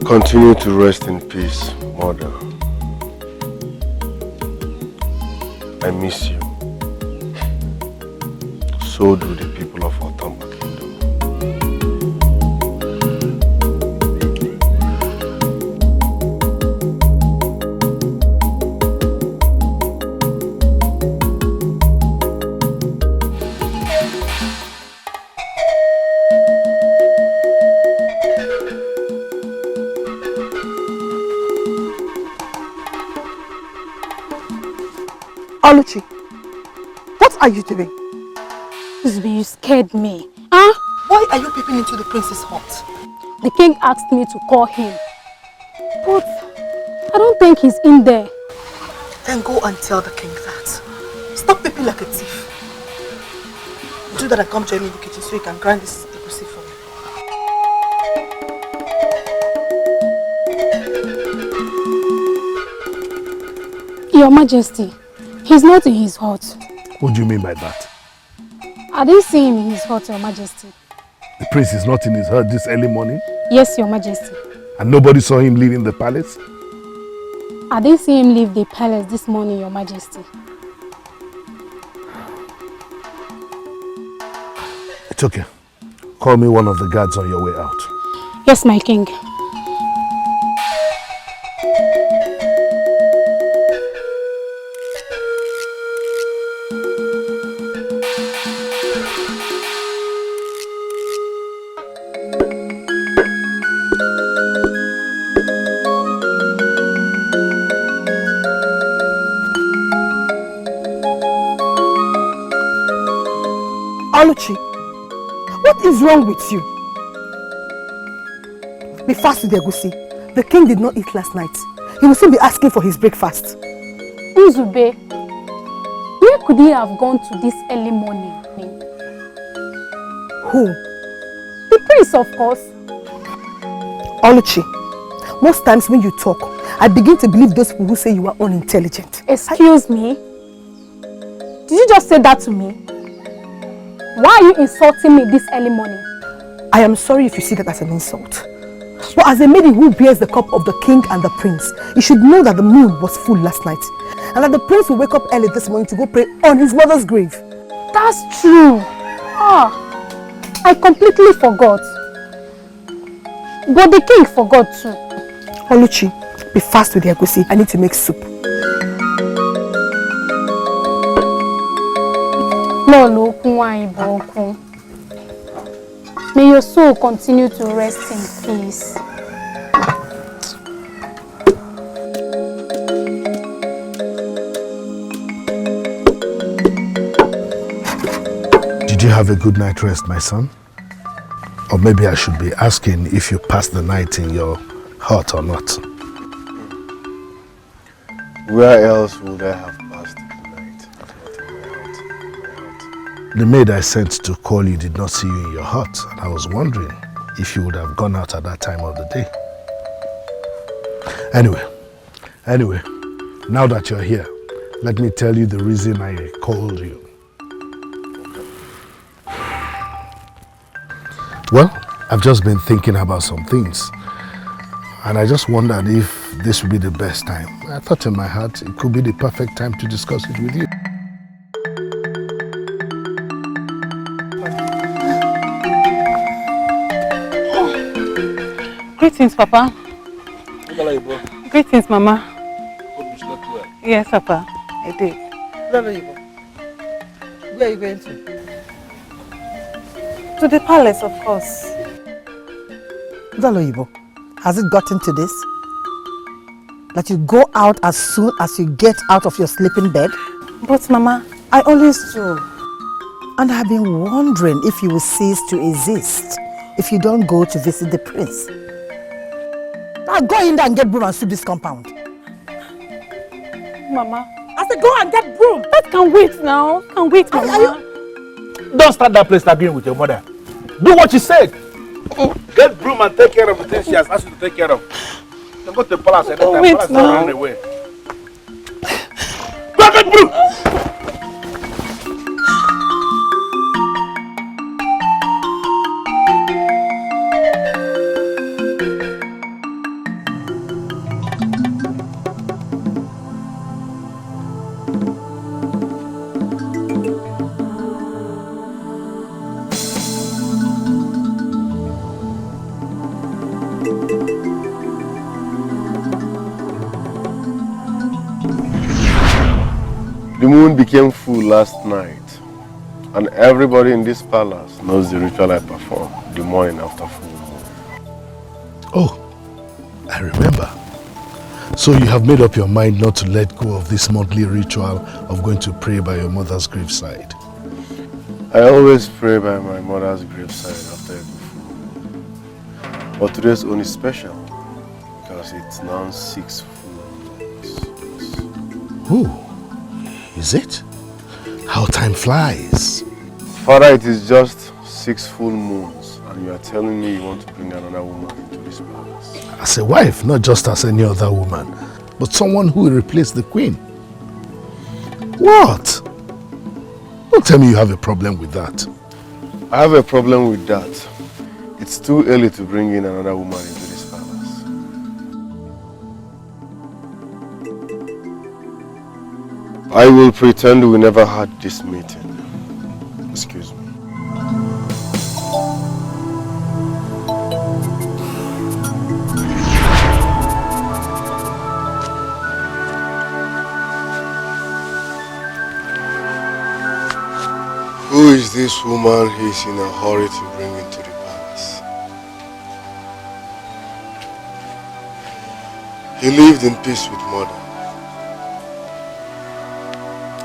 Continue to rest in peace, mother. I miss you. So do the people of Otomba Kingdom. Oluchi, what are you doing? Uzbi, you scared me. Huh? Why are you peeping into the prince's hut? The king asked me to call him. But I don't think he's in there. Then go and tell the king that. Stop peeping like a thief. Do that and come join me in the kitchen so you can grind this egusi for me. Your Majesty, he's not in his hut. What do you mean by that? I didn't see him in his hut, Your Majesty. The prince is not in his hut this early morning? Yes, Your Majesty. And nobody saw him leaving the palace? I didn't see him leave the palace this morning, Your Majesty. It's okay. Call me one of the guards on your way out. Yes, my king. Oluchi, what is wrong with you? Be fast with the egusi. The king did not eat last night. He will soon be asking for his breakfast. Uzube, where could he have gone to this early morning? Who? The prince, of course. Oluchi, most times when you talk, I begin to believe those people who say you are unintelligent. Excuse me? Did you just say that to me? Why are you insulting me this early morning? I am sorry if you see that as an insult. But as a maiden who bears the cup of the king and the prince, you should know that the moon was full last night. And that the prince will wake up early this morning to go pray on his mother's grave. That's true. I completely forgot. But the king forgot too. Oluchi, be fast with the egusi. I need to make soup. May your soul continue to rest in peace. Did you have a good night rest, my son? Or maybe I should be asking if you passed the night in your hut or not. Where else would I have passed the night? Not in my hut. The maid I sent to call you did not see you in your hut, and I was wondering if you would have gone out at that time of the day. Anyway, now that you're here, let me tell you the reason I called you. Well, I've just been thinking about some things, and I just wondered if this would be the best time. I thought in my heart it could be the perfect time to discuss it with you. Greetings, Papa. Greetings, Mama. Hope you slept well. Yes, Papa. I did. Where are you going to? To the palace, of course. Daloyibo, has it gotten to this? That you go out as soon as you get out of your sleeping bed? But Mama, I always do. And I've been wondering if you will cease to exist if you don't go to visit the prince. Now go in there and get broom and sweep this compound. Mama. I said go and get broom. That can wait now. Can wait, Mama. Don't start that place arguing with your mother. Do what she said. Get broom and take care of the things she has asked you to take care of. Don't go to the palace and let the palace run away. Go get broom! moon became full last night, and everybody in this palace knows the ritual I perform the morning after full moon. Oh, I remember. So you have made up your mind not to let go of this monthly ritual of going to pray by your mother's graveside. I always pray by my mother's graveside after every full moon. But today's only special because it's now 6 full moons. Oh, is it? How time flies. Father, it is just 6 full moons, and you are telling me you want to bring another woman into this palace. As a wife, not just as any other woman, but someone who will replace the queen. What? Don't tell me you have a problem with that. I have a problem with that. It's too early to bring in another woman into this palace. I will pretend we never had this meeting. Excuse me. Who is this woman he's in a hurry to bring into the palace? He lived in peace with mother.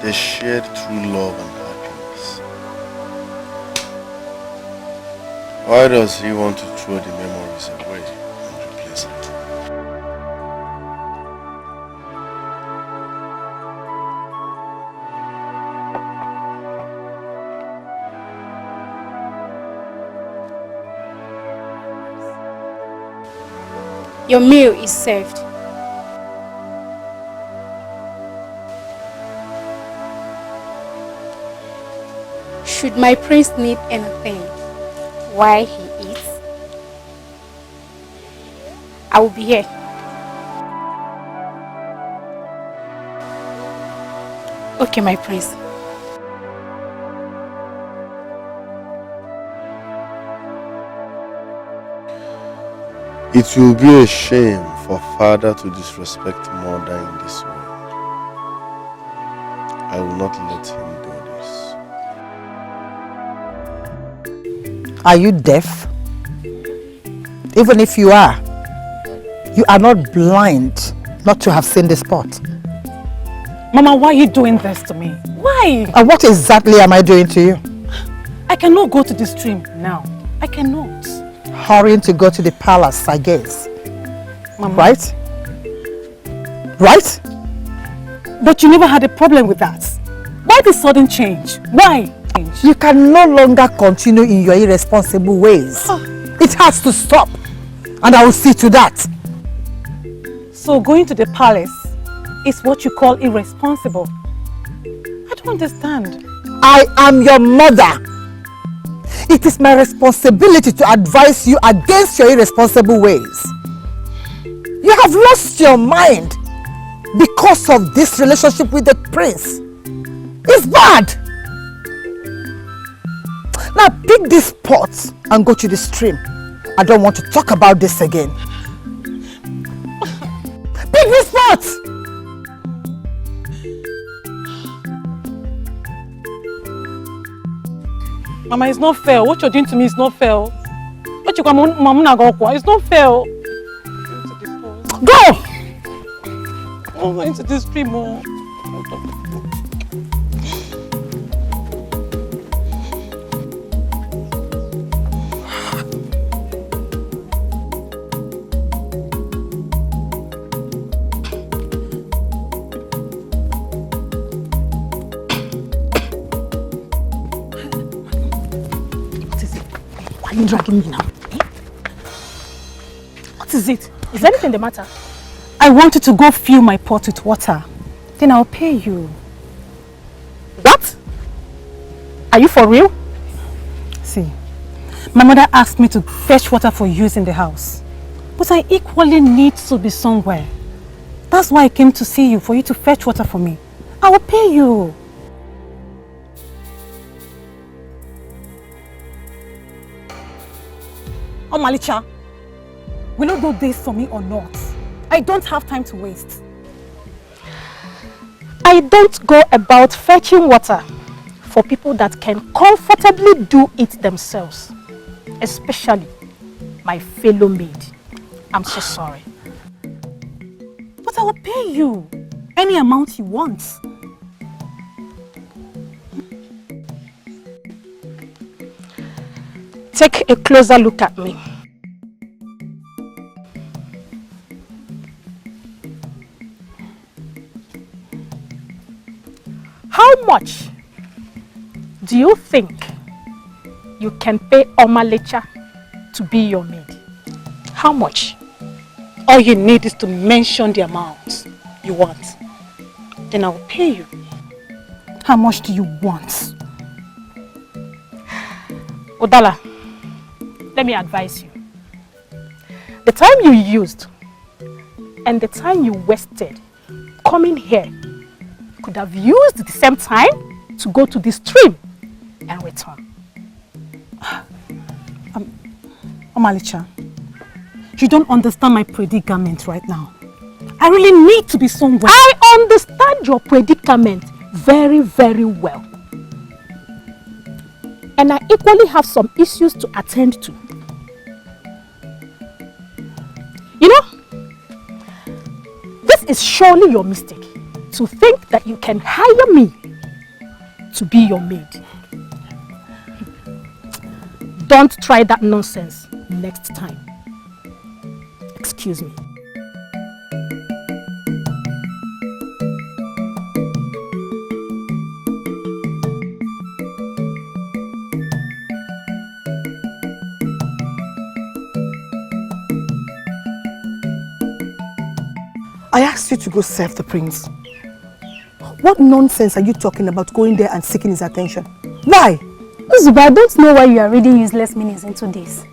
They shared true love and happiness. Why does he want to throw the memories away and replace it? Your meal is served. Should my prince need anything while he eats, I will be here. Okay, my prince. It will be a shame for father to disrespect mother in this way. I will not let him do this. Are you deaf? Even if you are not blind not to have seen the spot. Mama, why are you doing this to me? Why? And what exactly am I doing to you? I cannot go to the stream now. I cannot. Hurrying to go to the palace, I guess. Mama. Right? Right? But you never had a problem with that. Why the sudden change? Why? You can no longer continue in your irresponsible ways. It has to stop. And I will see to that. So going to the palace is what you call irresponsible? I don't understand. I am your mother. It is my responsibility to advise you against your irresponsible ways. You have lost your mind because of this relationship with the prince. It's bad. Now pick this pot and go to the stream. I don't want to talk about this again. Pick this pot! Mama, it's not fair. What you're doing to me is not fair. What you come on, it's not fair. Go! I'm going to the stream. Why are you dragging me now? What is it? Is anything the matter? I want you to go fill my pot with water. Then I'll pay you. What? Are you for real? See, my mother asked me to fetch water for use in the house. But I equally need to be somewhere. That's why I came to see you, for you to fetch water for me. I will pay you. Oh, Malicha, will you do this for me or not? I don't have time to waste. I I don't go about fetching water for people that can comfortably do it themselves, especially my fellow maid. I'm so sorry. But I will pay you any amount you want. Take a closer look at me. How much do you think you can pay Omalecha to be your maid? How much? All you need is to mention the amount you want. Then I will pay you. How much do you want? Udala, let me advise you. The time you used and the time you wasted coming here, you could have used the same time to go to the stream and return. Omalicha, you don't understand my predicament right now. I really need to be somewhere. I understand your predicament very, very well. And I equally have some issues to attend to. You know, this is surely your mistake to think that you can hire me to be your maid. Don't try that nonsense next time. Excuse me. I asked you to go serve the prince. What nonsense are you talking about going there and seeking his attention? Why? Uzuba, I don't know why you are reading useless meanings into this.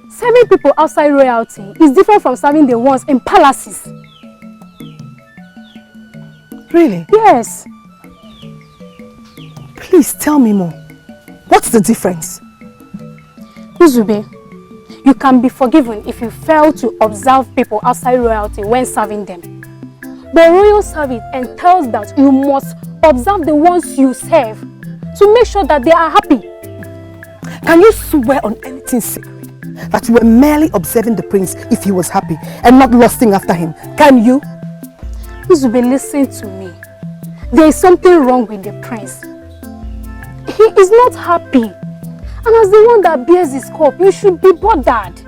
Serving people outside royalty is different from serving the ones in palaces. Really? Yes. Please tell me more. What's the difference? Uzube, you can be forgiven if you fail to observe people outside royalty when serving them. But royal service entails that you must observe the ones you serve to make sure that they are happy. Can you swear on anything sacred that you were merely observing the prince if he was happy and not lusting after him? Can you? Uzube, listen to me. There is something wrong with the prince. He is not happy. And as the one that bears his cup, you should be bothered.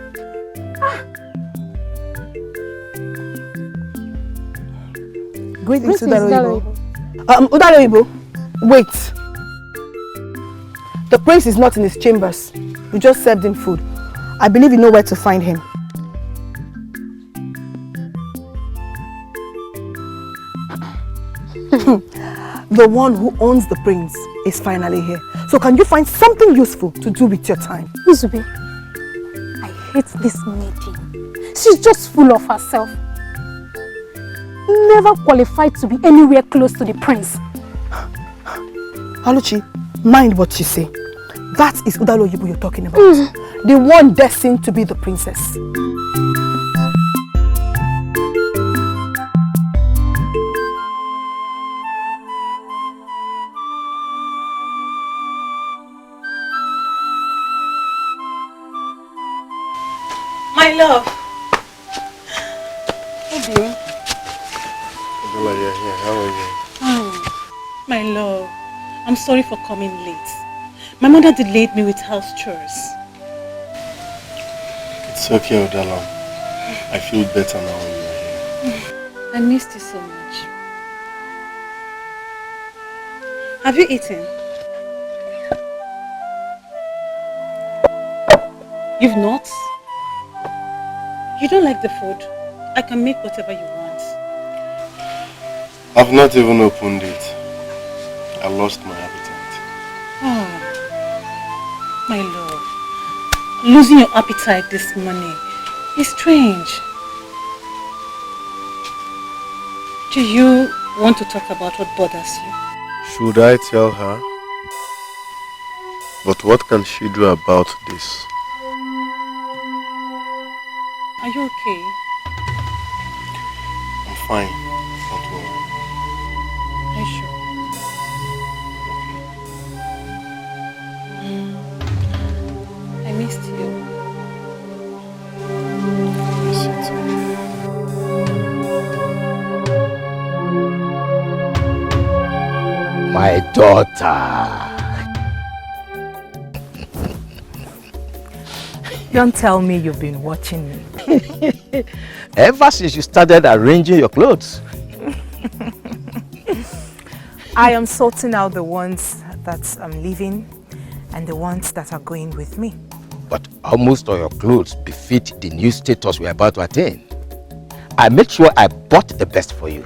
Greetings, Udaloyibo. Udaloyibo, wait. The prince is not in his chambers. You just served him food. I believe you know where to find him. The one who owns the prince is finally here. So can you find something useful to do with your time? Uzube, I hate this lady. She's just full of herself. Never qualified to be anywhere close to the prince. Aluchi, mind what you say. That is Udaloyibo you're talking about. The one destined to be the princess. My love. How do you? Adela, you're here. How are you? My love, I'm sorry for coming late. My mother delayed me with house chores. It's okay, Adela. I feel better now when you're here. I missed you so much. Have you eaten? You've not? You don't like the food? I can make whatever you want. I've not even opened it. I lost my appetite. Oh, my love. Losing your appetite this morning is strange. Do you want to talk about what bothers you? Should I tell her? But what can she do about this? Are you okay? I'm fine. Don't worry. Are very sure. I missed you. My daughter. Don't tell me you've been watching me. Ever since you started arranging your clothes. I am sorting out the ones that I'm leaving and the ones that are going with me. But almost all your clothes befit the new status we're about to attain. I made sure I bought the best for you.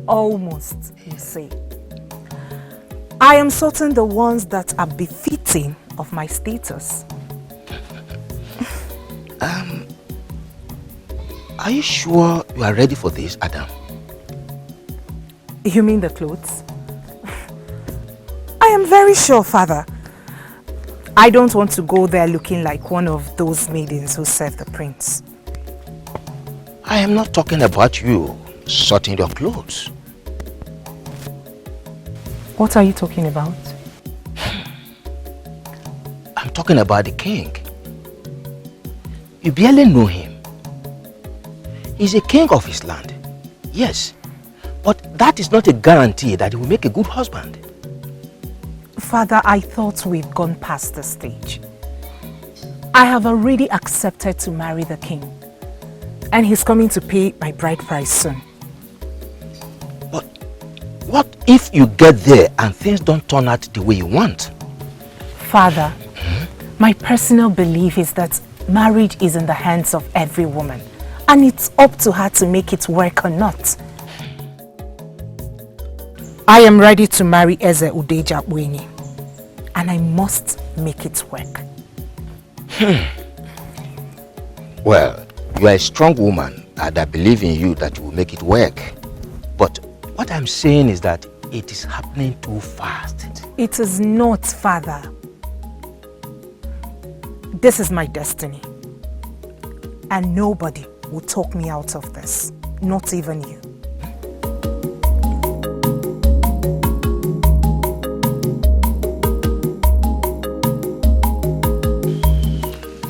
Almost, you say. I am sorting the ones that are befitting of my status. Are you sure you are ready for this, Adam? You mean the clothes? I am very sure, Father. I don't want to go there looking like one of those maidens who serve the prince. I am not talking about you sorting your clothes. What are you talking about? I'm talking about the king. You barely know him. He's a king of his land, yes, but that is not a guarantee that he will make a good husband. Father, I thought we've gone past the stage. I have already accepted to marry the king, and he's coming to pay my bride price soon. But what if you get there and things don't turn out the way you want? Father, my personal belief is that marriage is in the hands of every woman, and it's up to her to make it work or not. I am ready to marry Eze Udeja Bweni, and I must make it work. Well, you are a strong woman, and I believe in you that you will make it work. But what I'm saying is that it is happening too fast. It is not, Father. This is my destiny, and nobody will talk me out of this, not even you.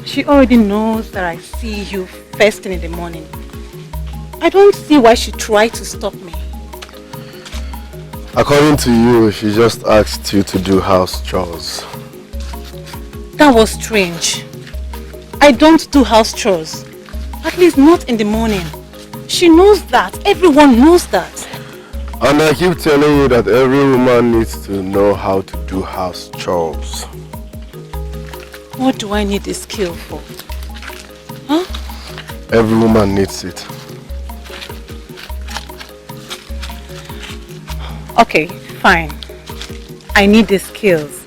She already knows that I see you first thing in the morning. I don't see why she tried to stop me. According to you, she just asked you to do house chores. That was strange. I don't do house chores. At least not in the morning. She knows that. Everyone knows that. And I keep telling you that every woman needs to know how to do house chores. What do I need this skill for? Huh? Every woman needs it. Okay, fine. I need the skills.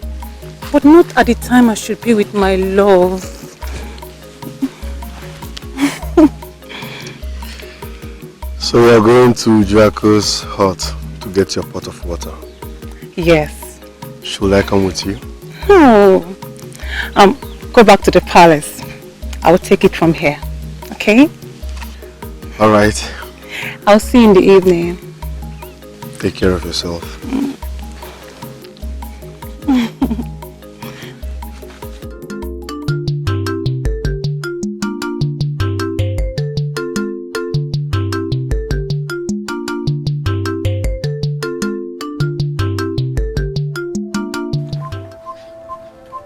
But not at the time I should be with my love. So we are going to Jacko's hut to get your pot of water. Yes. Should I come with you? No. Go back to the palace. I will take it from here. Okay? All right. I'll see you in the evening. Take care of yourself.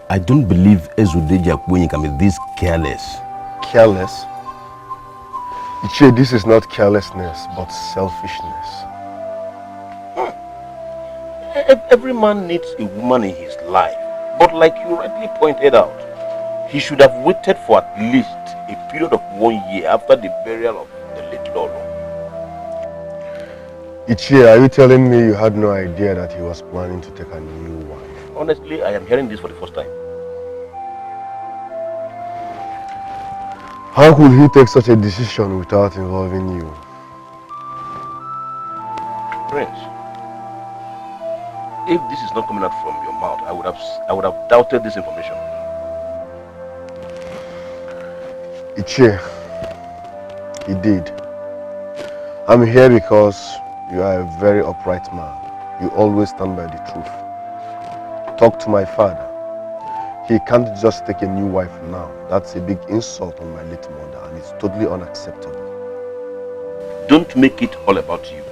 I don't believe Ezudeja Kwenyi can be this careless. Careless? Ichie, this is not carelessness, but selfishness. Every man needs a woman in his life. But like you rightly pointed out, he should have waited for at least a period of 1 year after the burial of the late Lolo. Ichie, are you telling me you had no idea that he was planning to take a new wife? Honestly, I am hearing this for the first time. How could he take such a decision without involving you? Prince, if this is not coming out from your mouth, I would have doubted this information. Ichie, he did. I'm here because you are a very upright man, you always stand by the truth. Talk to my father. He can't just take a new wife now. That's a big insult on my late mother, and it's totally unacceptable. Don't make it all about you.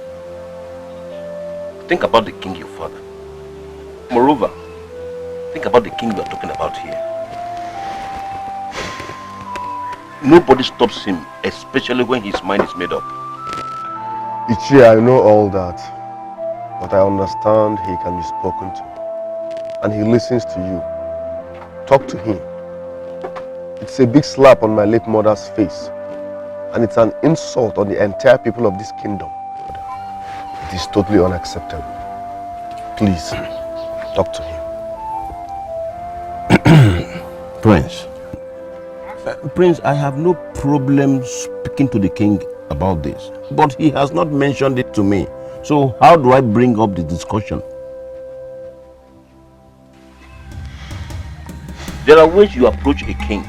Think about the king, your father. Moreover, think about the king we are talking about here. Nobody stops him, especially when his mind is made up. Ichie, I know all that, but I understand he can be spoken to, and he listens to you. Talk to him. It's a big slap on my late mother's face, and it's an insult on the entire people of this kingdom. It is totally unacceptable. Please, talk to him. Prince. Prince, I have no problem speaking to the king about this, but he has not mentioned it to me. So how do I bring up the discussion? There are ways you approach a king.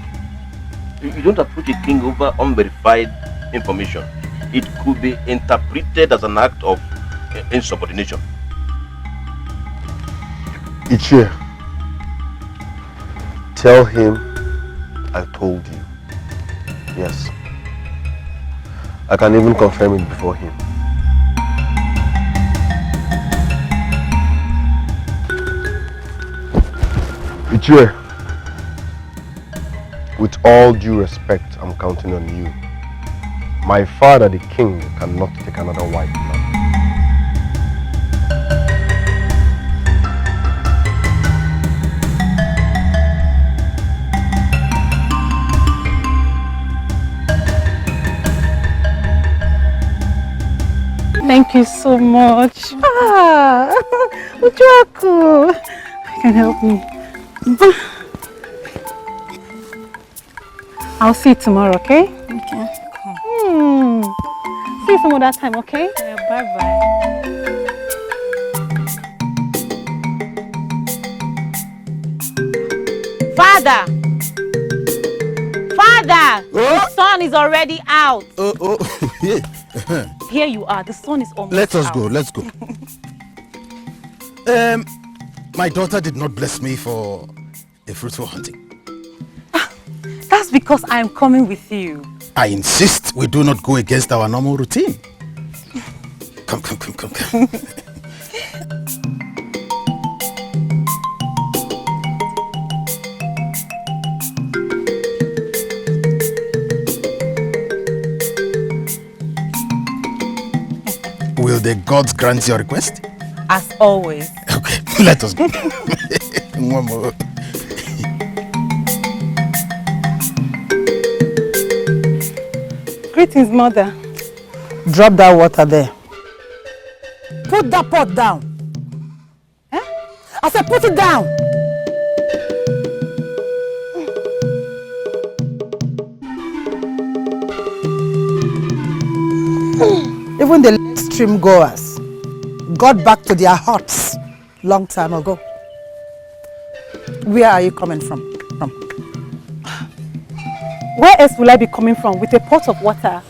You don't approach a king over unverified information. It could be interpreted as an act of insubordination. Ichie, tell him I told you. Yes. I can even confirm it before him. Ichie, with all due respect, I'm counting on you. My father, the king, cannot take another wife now. Thank you so much. Ujuaku. You can help me. I'll see you tomorrow, okay? Okay. See you some other time, okay? Yeah, bye-bye. Father! Father! The sun is already out. Yeah. Here you are. The sun is almost Let us out. go. Let's go. My daughter did not bless me for a fruitful hunting. That's because I am coming with you. I insist we do not go against our normal routine. Come. Will the gods grant your request? As always. Okay, let us go. One more. Greetings, mother. Drop that water there. Put that pot down. I said put it down. Even the stream goers got back to their huts long time ago. Where are you coming from? Where else will I be coming from with a pot of water?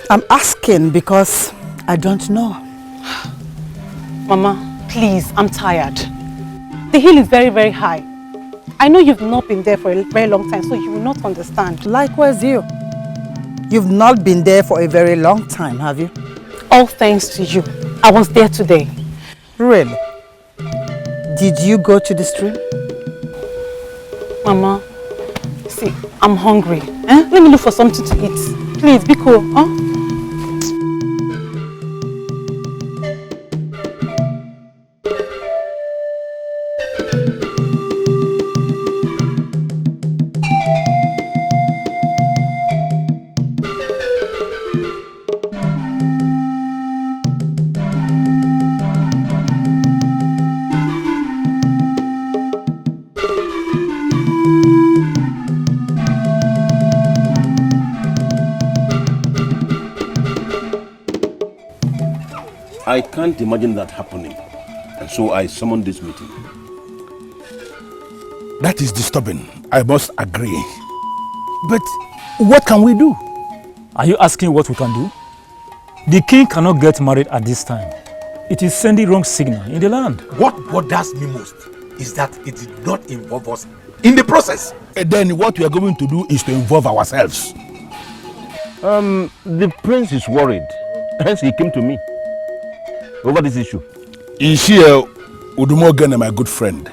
I'm asking because I don't know. Mama, please, I'm tired. The hill is very, very high. I know you've not been there for a very long time, so you will not understand. Likewise you. You've not been there for a very long time, have you? All thanks to you. I was there today. Really? Did you go to the stream? Mama, see, I'm hungry. Let me look for something to eat. Please, be cool. I can't imagine that happening, and so I summoned this meeting. That is disturbing, I must agree. But what can we do? Are you asking what we can do? The king cannot get married at this time. it is sending wrong signal in the land. What bothers me most is that it did not involve us in the process. And then what we are going to do is to involve ourselves. The prince is worried. Hence he came to me over this issue. Ishia Udumogan, my good friend,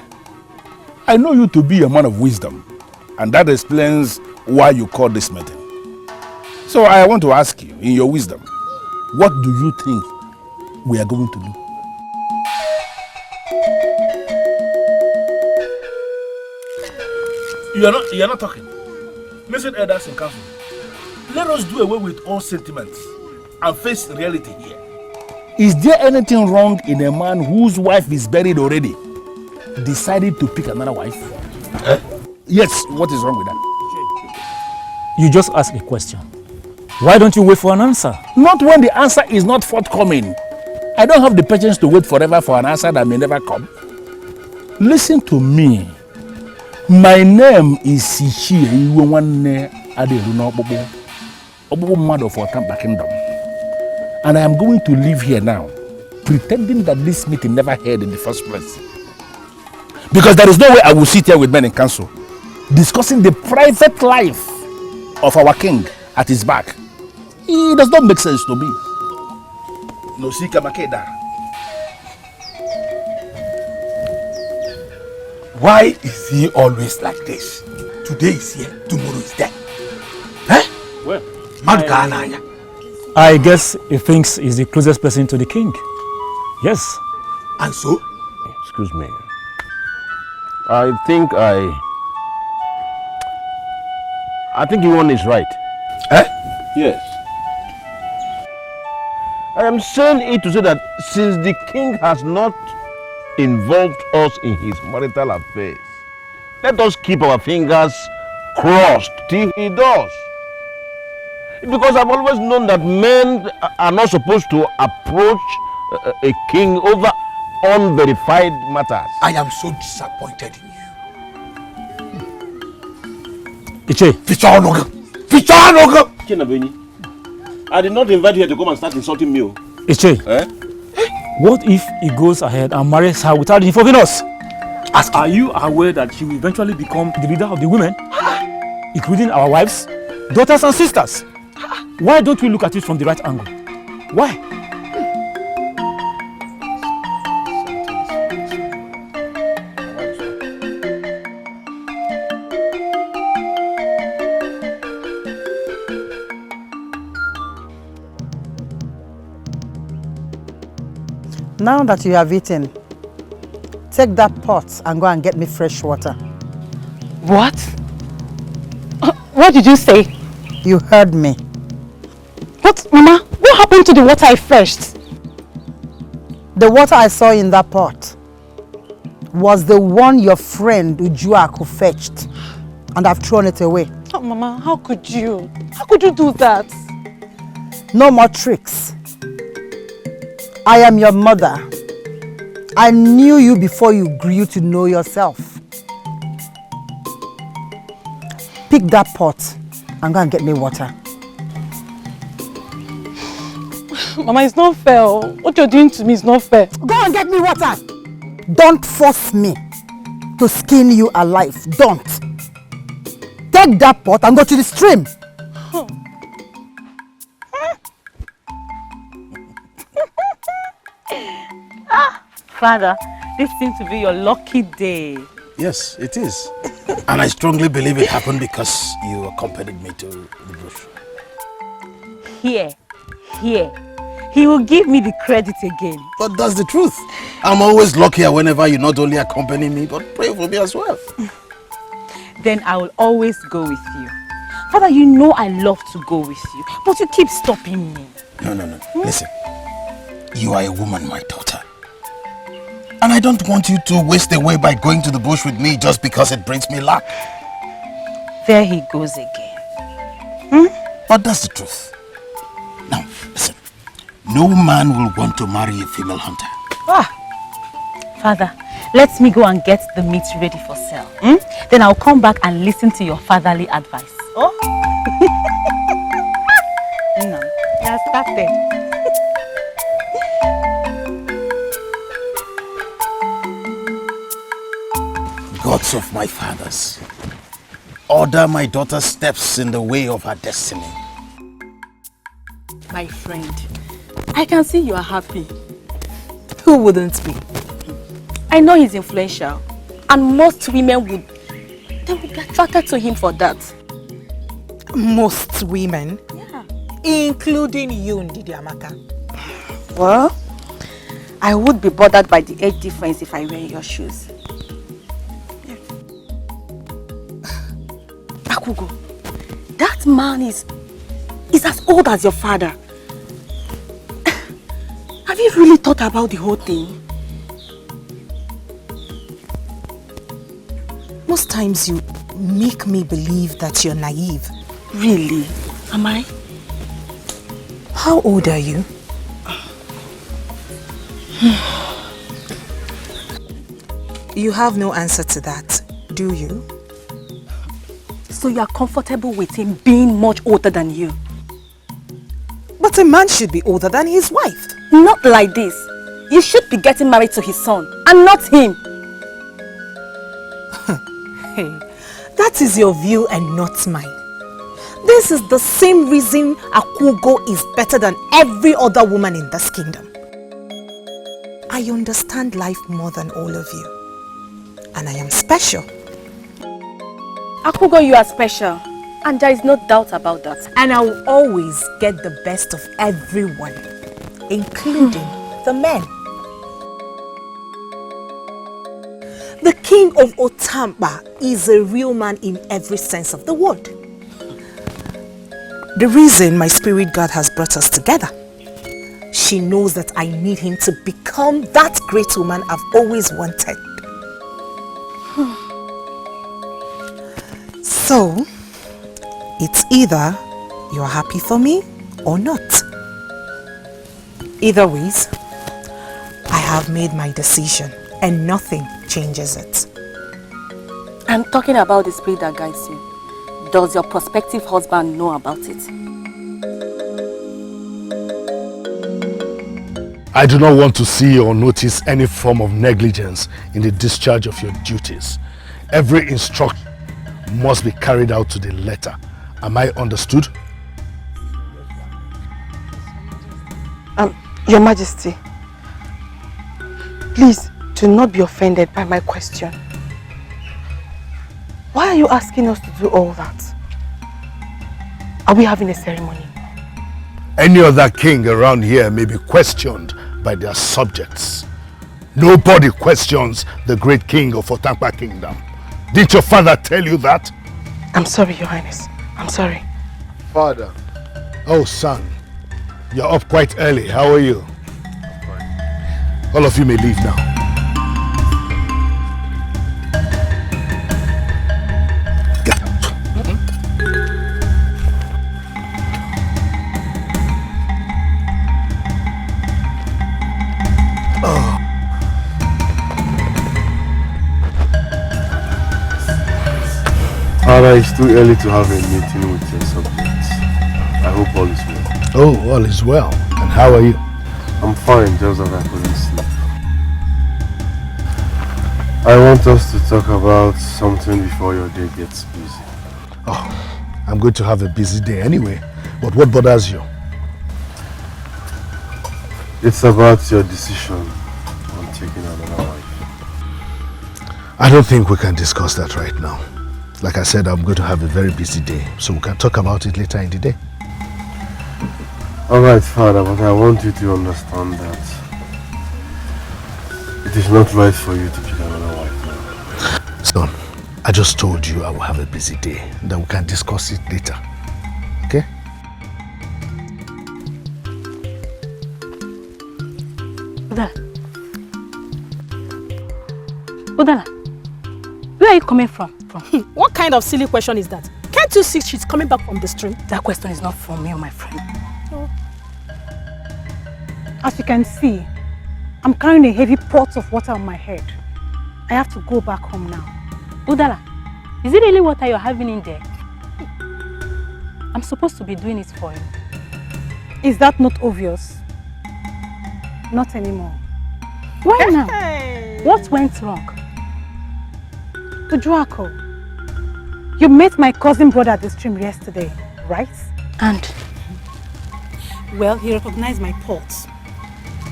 I know you to be a man of wisdom, and that explains why you called this meeting. So I want to ask you, in your wisdom, what do you think we are going to do? You are not talking. Listen, elders in council. Let us do away with all sentiments and face reality here. Is there anything wrong in a man whose wife is buried already decided to pick another wife? Yes, what is wrong with that? You just asked a question. Why don't you wait for an answer? Not when the answer is not forthcoming. I don't have the patience to wait forever for an answer that may never come. Listen to me. My name is Sichie Iwewanne Aderuna Obobo Mother for Tampa Kingdom. And I am going to live here now, pretending that this meeting never held in the first place. Because there is no way I will sit here with men in council, discussing the private life of our king at his back. It does not make sense to me. No, Sika Makeda. Why is he always like this? Today is here, tomorrow is there. Well, I guess he thinks he's the closest person to the king. Yes. And so? Excuse me. I think Iwan is right. Yes. I am saying it to say that since the king has not involved us in his marital affairs, let us keep our fingers crossed till he does. Because I've always known that men are not supposed to approach a king over unverified matters. I am so disappointed in you. Iche. I did not invite you to come and start insulting me. Iche. What if he goes ahead and marries her without informing us? Are you aware that she will eventually become the leader of the women, including our wives, daughters and sisters? Why don't we look at it from the right angle? Why? Now that you have eaten, take that pot and go and get me fresh water. What? What did you say? You heard me. What, Mama? What happened to the water I fetched? The water I saw in that pot was the one your friend Ujuaku fetched, and I've thrown it away. Oh, Mama, how could you? How could you do that? No more tricks. I am your mother. I knew you before you grew to know yourself. Pick that pot and go and get me water. Mama, it's not fair. What you're doing to me is not fair. Go and get me water. Don't force me to skin you alive. Don't. Take that pot and go to the stream. Father, this seems to be your lucky day. Yes, it is. And I strongly believe it happened because you accompanied me to the bush. Here. He will give me the credit again. But that's the truth. I'm always luckier whenever you not only accompany me, but pray for me as well. Then I will always go with you. Father, you know I love to go with you, but you keep stopping me. No. Listen, you are a woman, my daughter. And I don't want you to waste away by going to the bush with me just because it brings me luck. There he goes again. But that's the truth. Now, listen. No man will want to marry a female hunter. Father, let me go and get the meat ready for sale. Then I'll come back and listen to your fatherly advice. Oh? No, you have started. words of my fathers. Order my daughter's steps in the way of her destiny. My friend, I can see you are happy. Who wouldn't be? I know he's influential, and most women would be attracted to him for that. Most women? Yeah. Including you, Ndidiamaka. Well, I would be bothered by the age difference if I wear your shoes. Yeah. Akugo, that man is as old as your father. Have you really thought about the whole thing? Most times you make me believe that you're naive. Really? Am I? How old are you? You have no answer to that, do you? So you are comfortable with him being much older than you? But a man should be older than his wife. Not like this. You should be getting married to his son and not him. Hey, that is your view and not mine. This is the same reason Akugo is better than every other woman in this kingdom. I understand life more than all of you. And I am special. Akugo, you are special. And there is no doubt about that. And I will always get the best of everyone, including the men. The king of Otamba is a real man in every sense of the word. The reason my spirit God has brought us together. She knows that I need him to become that great woman I've always wanted. So, it's either you're happy for me or not. Either ways, I have made my decision and nothing changes it. I'm talking about the spirit that guides you. Does your prospective husband know about it? I do not want to see or notice any form of negligence in the discharge of your duties. Every instruction must be carried out to the letter. Am I understood? Your Majesty, please do not be offended by my question. Why are you asking us to do all that? Are we having a ceremony? Any other king around here may be questioned by their subjects. Nobody questions the great king of Otampa Kingdom. Didn't your father tell you that? I'm sorry, Your Highness. I'm sorry. Father. Oh, son. You're up quite early. How are you? All of you may leave now. Get out. Oh. Father, it's too early to have a meeting with your subjects. I hope all is well. Oh, all is well. And how are you? I'm fine, just that I couldn't sleep. I want us to talk about something before your day gets busy. Oh, I'm going to have a busy day anyway. But what bothers you? It's about your decision on taking another wife. I don't think we can discuss that right now. Like I said, I'm going to have a very busy day, so we can talk about it later in the day. Alright, Father, but I want you to understand that it is not right for you to pick another wife now. Son, I just told you I will have a busy day, that we can discuss it later. Okay? Udala, where are you coming from? What kind of silly question is that? Can't you see she's coming back from the stream? That question is not from me or my friend. No. As you can see, I'm carrying a heavy pot of water on my head. I have to go back home now. Udala, is it really water you're having in there? I'm supposed to be doing it for you. Is that not obvious? Not anymore. Why now? What went wrong? To Joako. You met my cousin brother at the stream yesterday, right? And? Well, he recognized my pot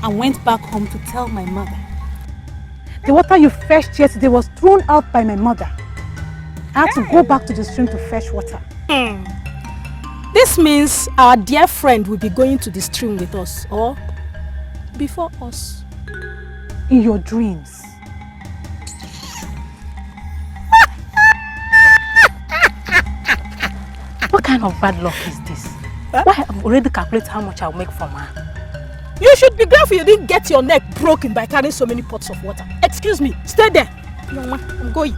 and went back home to tell my mother. The water you fetched yesterday was thrown out by my mother. I had to go back to the stream to fetch water. This means our dear friend will be going to the stream with us, or before us. In your dreams. What kind of bad luck is this? Why I've already calculated how much I'll make from her? You should be grateful you didn't get your neck broken by carrying so many pots of water. Excuse me, stay there. No, I'm going.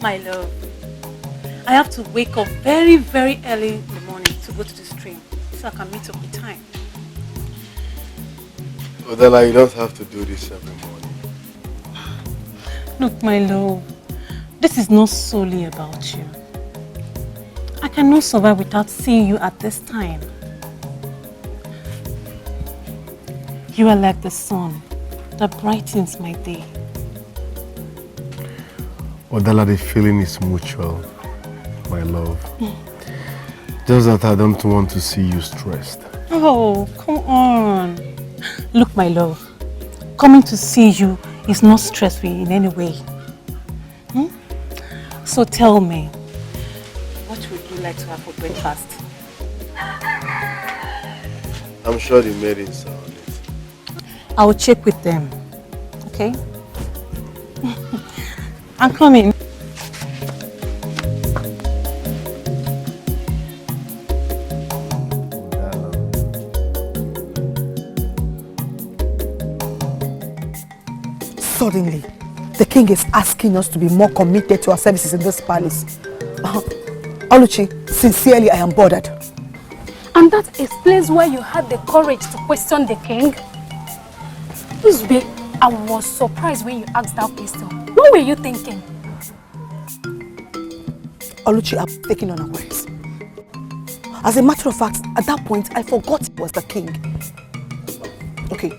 My love, I have to wake up very, very early in the morning to go to the stream so I can meet up with time. Odella, you don't have to do this every morning. Look, my love, this is not solely about you. I cannot survive without seeing you at this time. You are like the sun that brightens my day. Odella, the feeling is mutual, my love. Just that I don't want to see you stressed. Oh, come on. Look, my love, coming to see you is not stressful in any way. So tell me, what would you like to have for breakfast? I'm sure the maidens are on it. I will check with them, okay? I'm coming. Suddenly, the king is asking us to be more committed to our services in this palace. Oluchi, sincerely, I am bothered. And that explains why you had the courage to question the king. Uzbe, I was surprised when you asked that question. What were you thinking? Oluchi, I'm taking on our words. As a matter of fact, at that point, I forgot he was the king. Okay,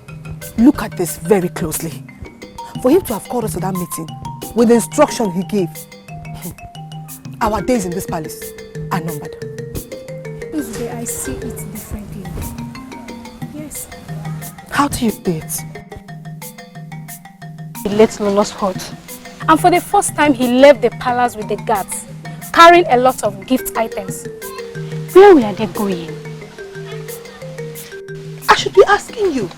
look at this very closely. For him to have called us to that meeting, with the instruction he gave, our days in this palace are numbered. Uzbe, I see it differently. Yes. How do you see it? He left Lolo's hut. And for the first time, he left the palace with the guards, carrying a lot of gift items. Where were they going? I should be asking you.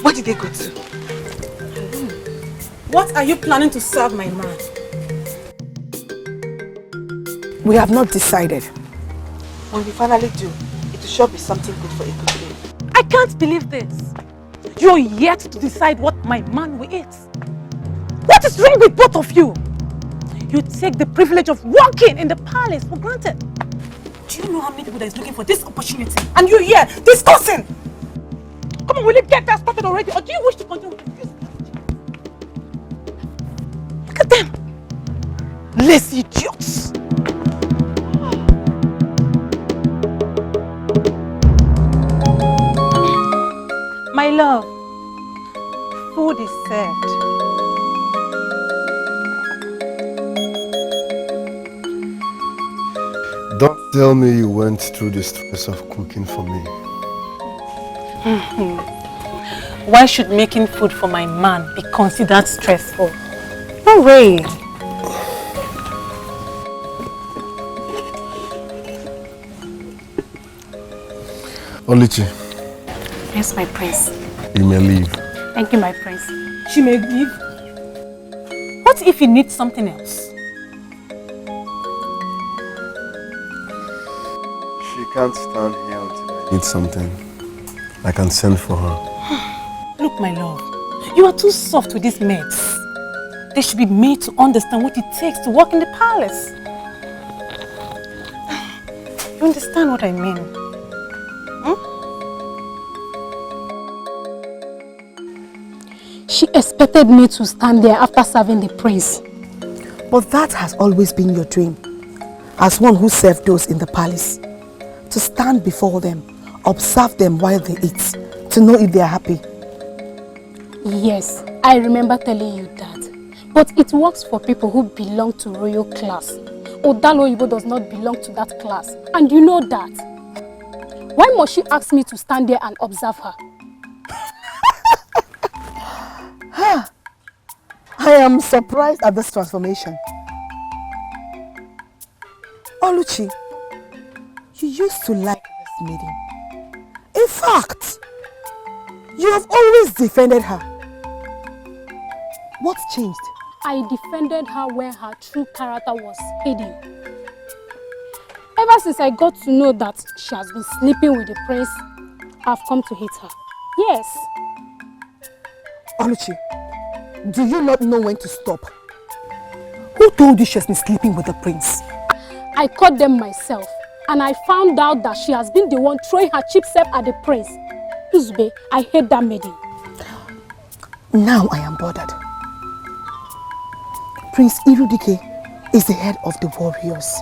Where did they go to? What are you planning to serve my man? We have not decided. When we finally do, it will sure be something good for Ikuku. I can't believe this. You're yet to decide what my man will eat. What is wrong with both of you? You take the privilege of working in the palace for granted. Do you know how many people that is looking for this opportunity? And you're here discussing! Come on, will you get that started already? Or do you wish to continue with this? Look at them! Lazy idiots! My love, food is served. Don't tell me you went through the stress of cooking for me. Why should making food for my man be considered stressful? No way. Oluchi. Yes, my prince. You may leave. Thank you, my prince. She may leave. What if he needs something else? She can't stand here until I need something. I can send for her. Look, my love, you are too soft with these maids. They should be made to understand what it takes to work in the palace. You understand what I mean? She expected me to stand there after serving the prince. But that has always been your dream, as one who served those in the palace, to stand before them, observe them while they eat to know if they are happy. Yes, I remember telling you that. But it works for people who belong to royal class. Odalo Ibo does not belong to that class. And you know that. Why must she ask me to stand there and observe her? I am surprised at this transformation. Oluchi, you used to like this maiden. In fact, you have always defended her. What changed? I defended her where her true character was hidden. Ever since I got to know that she has been sleeping with the prince, I've come to hate her. Yes. Oluchi, do you not know when to stop? Who told you she has been sleeping with the prince? I caught them myself, and I found out that she has been the one throwing her cheap self at the prince. Izube, I hate that maiden. Now I am bothered. Prince Irudike is the head of the warriors,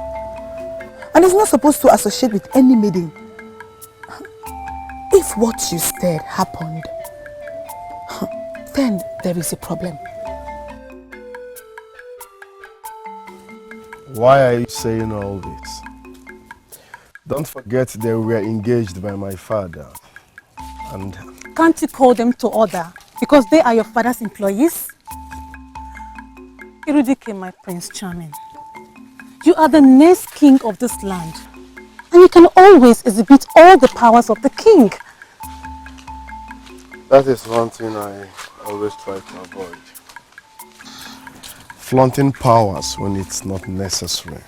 and is not supposed to associate with any maiden. If what you said happened, then there is a problem. Why are you saying all this? Don't forget they were engaged by my father. And Can't you call them to order? Because they are your father's employees? Irudike, my Prince Charming, you are the next king of this land. And you can always exhibit all the powers of the king. that is one thing I always try to avoid. Flaunting powers when it's not necessary.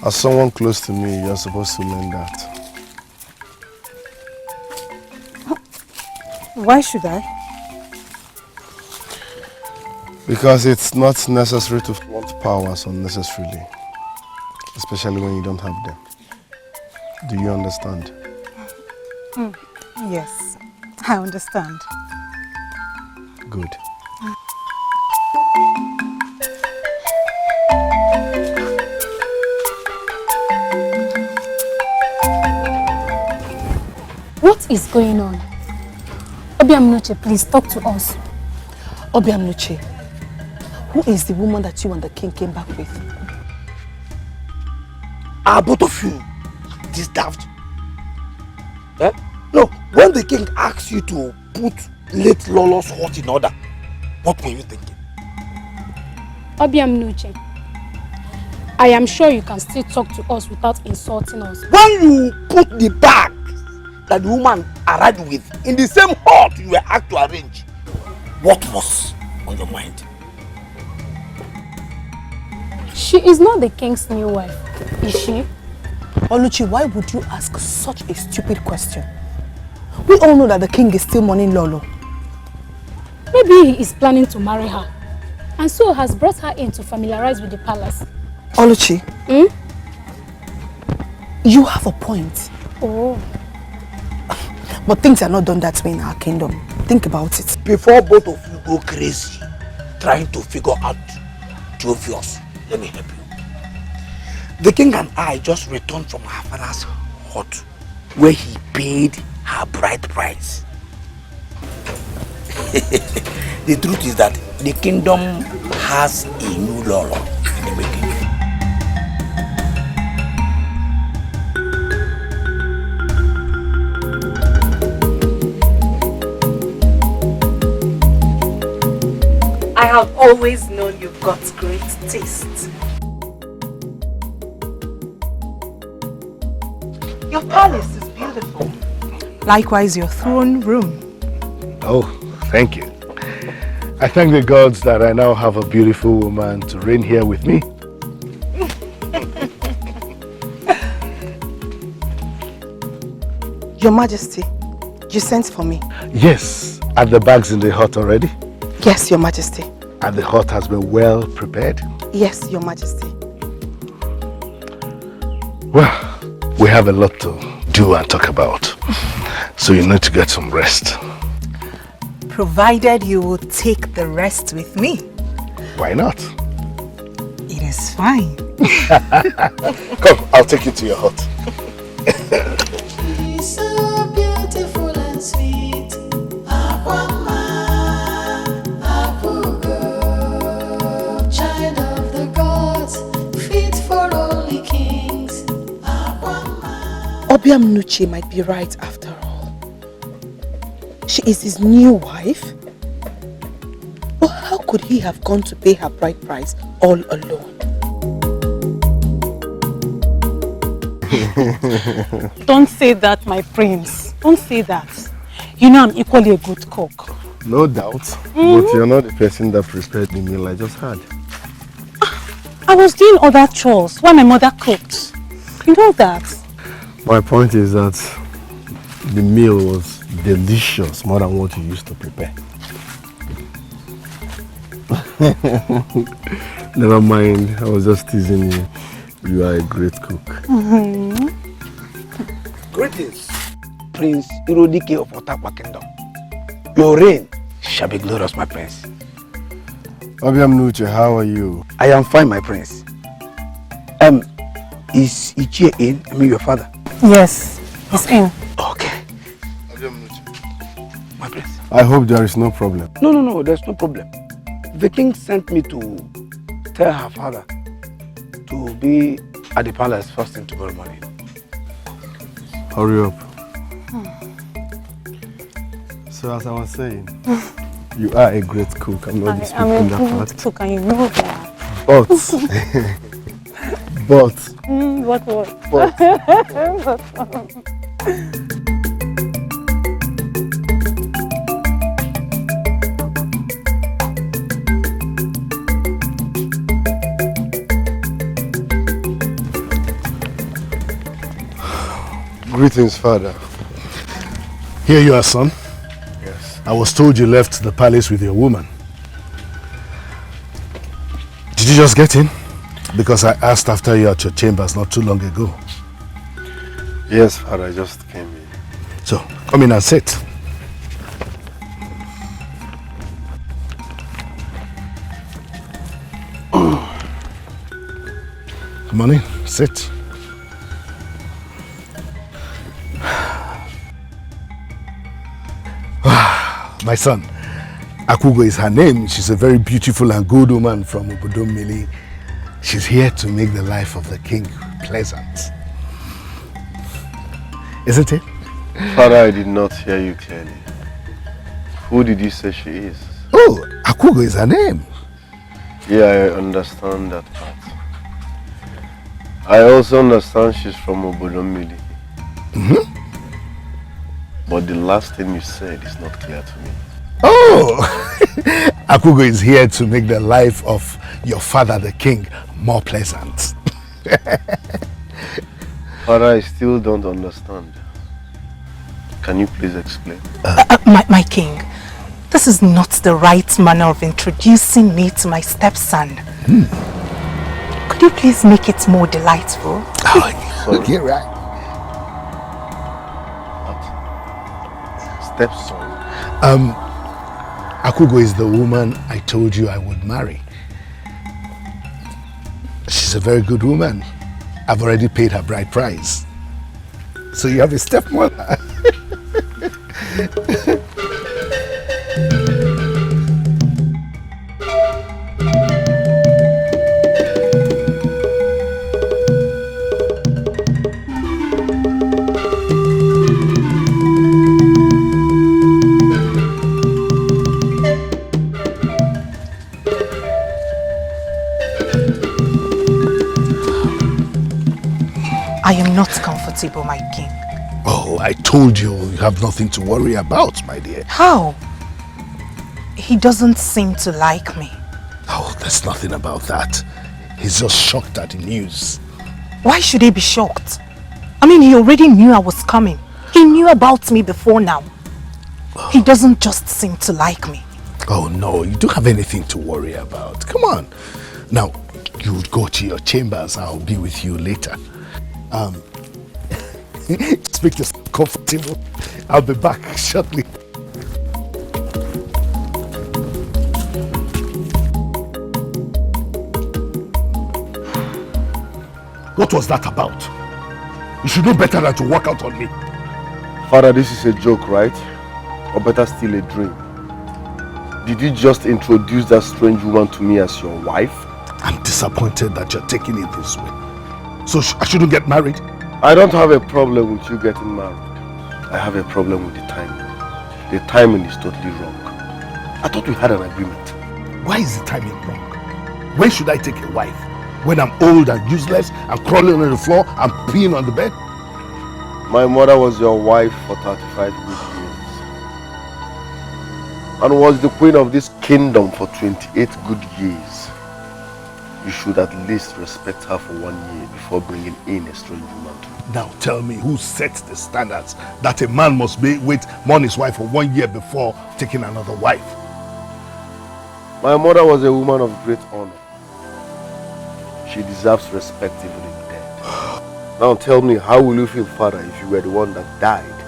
As someone close to me, you're supposed to learn that. Why should I? Because it's not necessary to flaunt powers unnecessarily, especially when you don't have them. Do you understand? Yes, I understand. Good. What is going on? Obiamnuche, please talk to us. Obiamnuche, who is the woman that you and the king came back with? Are both of you this daft? Eh? No, when the king asks you to put late Lolo's heart in order, what were you thinking? Obiamnuche, I am sure you can still talk to us without insulting us. When you put the bag that the woman arrived with in the same hut you were asked to arrange, what was on your mind? She is not the king's new wife, is she? Oluchi, why would you ask such a stupid question? We all know that the king is still mourning Lolo. Maybe he is planning to marry her, and so has brought her in to familiarize with the palace. Oluchi, you have a point. Oh. But things are not done that way in our kingdom. Think about it. Before both of you go crazy trying to figure out the obvious, let me help you. The king and I just returned from our father's hut where he paid her bride price. The truth is that the kingdom has a new Lolo in the making. I have always known you've got great taste. Your palace is beautiful. Likewise, your throne room. Oh, thank you. I thank the gods that I now have a beautiful woman to reign here with me. Your Majesty, you sent for me. Yes, are the bags in the hut already? Yes, Your Majesty. And the hut has been well prepared? Yes, Your Majesty. Well, we have a lot to do and talk about. So you need to get some rest. Provided you will take the rest with me. Why not? It is fine. Come, I'll take you to your hut. She's so beautiful and sweet. Akwama, Apugo, child of the gods, fit for only kings. Akwama. Obiam Nuche might be right after all. She is his new wife. But how could he have gone to pay her bride price all alone? Don't say that, my prince. Don't say that. You know I'm equally a good cook. No doubt. But you're not the person that prepared the meal I just had. I was doing other chores while my mother cooked. You know that. My point is that the meal was delicious, more than what you used to prepare. Never mind, I was just teasing you. You are a great cook. Greetings, Prince Irodike of Otakwa Kingdom. Your reign shall be glorious, my prince. Obiam Nuche, how are you? I am fine, my prince. Is Ichie in? I mean, your father? Yes, he's in. Okay. My prince. I hope there is no problem. No, there's no problem. The king sent me to tell her father to be at the palace first thing tomorrow morning. Hurry up. So as I was saying, you are a great cook. I'm not disputing that part. I'm a good cook and you know that. But, Greetings, father. Here you are, son. Yes. I was told you left the palace with your woman. Did you just get in? Because I asked after you at your chambers not too long ago. Yes, father, I just came in. So, come in and sit. Come on in, sit. My son, Akugo is her name. She's a very beautiful and good woman from Obodomili. She's here to make the life of the king pleasant. Isn't it? Father, I did not hear you clearly. Who did you say she is? Oh, Akugo is her name. Yeah, I understand that part. I also understand she's from Obodomili. But the last thing you said is not clear to me. Oh! Akugo is here to make the life of your father, the king, more pleasant. Father, I still don't understand. Can you please explain? My king, this is not the right manner of introducing me to my stepson. Could you please make it more delightful? Oh, you're right. Stepson? Akugo is the woman I told you I would marry. She's a very good woman. I've already paid her bride price. So you have a stepmother. I am not comfortable, my king. Oh, I told you you have nothing to worry about, my dear. How? He doesn't seem to like me. Oh, there's nothing about that. He's just shocked at the news. Why should he be shocked? I mean, he already knew I was coming. He knew about me before now. He doesn't just seem to like me. Oh no, you don't have anything to worry about. Come on. Now, you go to your chambers. I'll be with you later. Speak yourself comfortable. I'll be back shortly. What was that about? You should know better than to walk out on me. Father, this is a joke, right? Or better still, a dream. Did you just introduce that strange woman to me as your wife? I'm disappointed that you're taking it this way. So I shouldn't get married? I don't have a problem with you getting married. I have a problem with the timing. The timing is totally wrong. I thought we had an agreement. Why is the timing wrong? When should I take a wife? When I'm old and useless, I'm crawling on the floor, I'm peeing on the bed? My mother was your wife for 35 good years. And was the queen of this kingdom for 28 good years. You should at least respect her for 1 year before bringing in a strange woman to you. Now tell me, who sets the standards that a man must wait on his wife for 1 year before taking another wife? My mother was a woman of great honor. She deserves respect even if dead. Now tell me, how will you feel, Father, if you were the one that died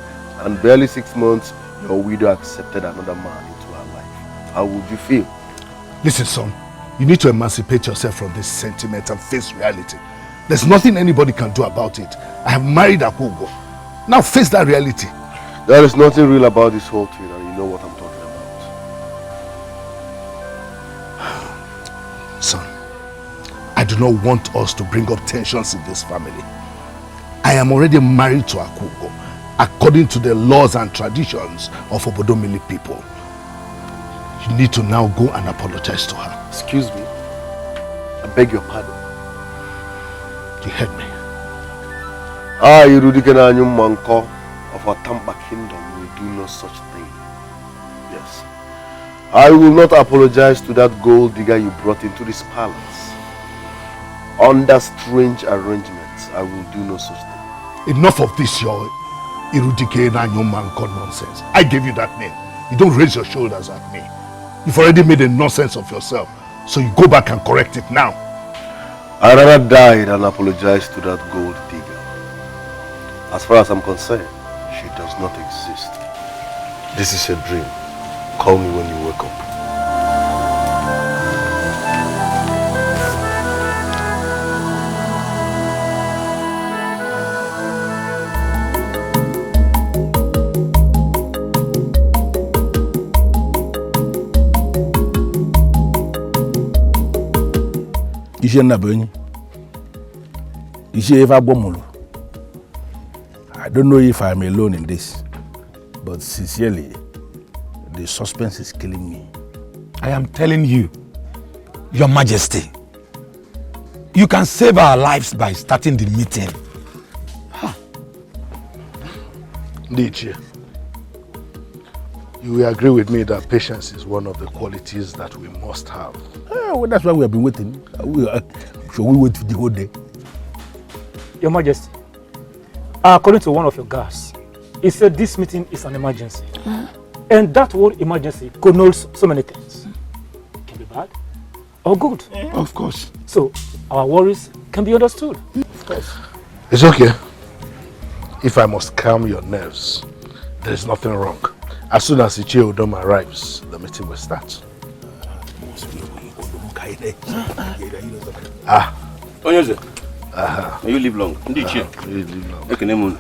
and barely 6 months your widow accepted another man into her life? How would you feel? Listen, son, you need to emancipate yourself from this sentiment and face reality. There's nothing anybody can do about it. I have married Akugo. Now face that reality. There is nothing real about this whole thing, and you know what I'm talking about. Son, I do not want us to bring up tensions in this family. I am already married to Akugo, according to the laws and traditions of Obodomili people. You need to now go and apologize to her. Excuse me. I beg your pardon. You heard me. I, Irudikenanyu Manko of Atamba Kingdom, will do no such thing. Yes. I will not apologize to that gold digger you brought into this palace. Under strange arrangements, I will do no such thing. Enough of this, your Irudikenanyu Manko nonsense. I gave you that name. You don't raise your shoulders at me. You've already made a nonsense of yourself. So you go back and correct it now. I'd rather die than apologize to that gold digger. As far as I'm concerned, she does not exist. This is a dream. Call me when you wake up. I don't know if I'm alone in this, but sincerely, the suspense is killing me. I am telling you, Your Majesty, you can save our lives by starting the meeting. Nichi, you will agree with me that patience is one of the qualities that we must have. Well, that's why we have been waiting. Shall we wait the whole day? Your Majesty, according to one of your guards, he said this meeting is an emergency. And that word emergency connotes so many things. It can be bad or good. Of course. So our worries can be understood. Of course. It's okay. If I must calm your nerves, there is nothing wrong. As soon as Ichie Udom arrives, the meeting will start. Onyeze, may you live long. May you live long.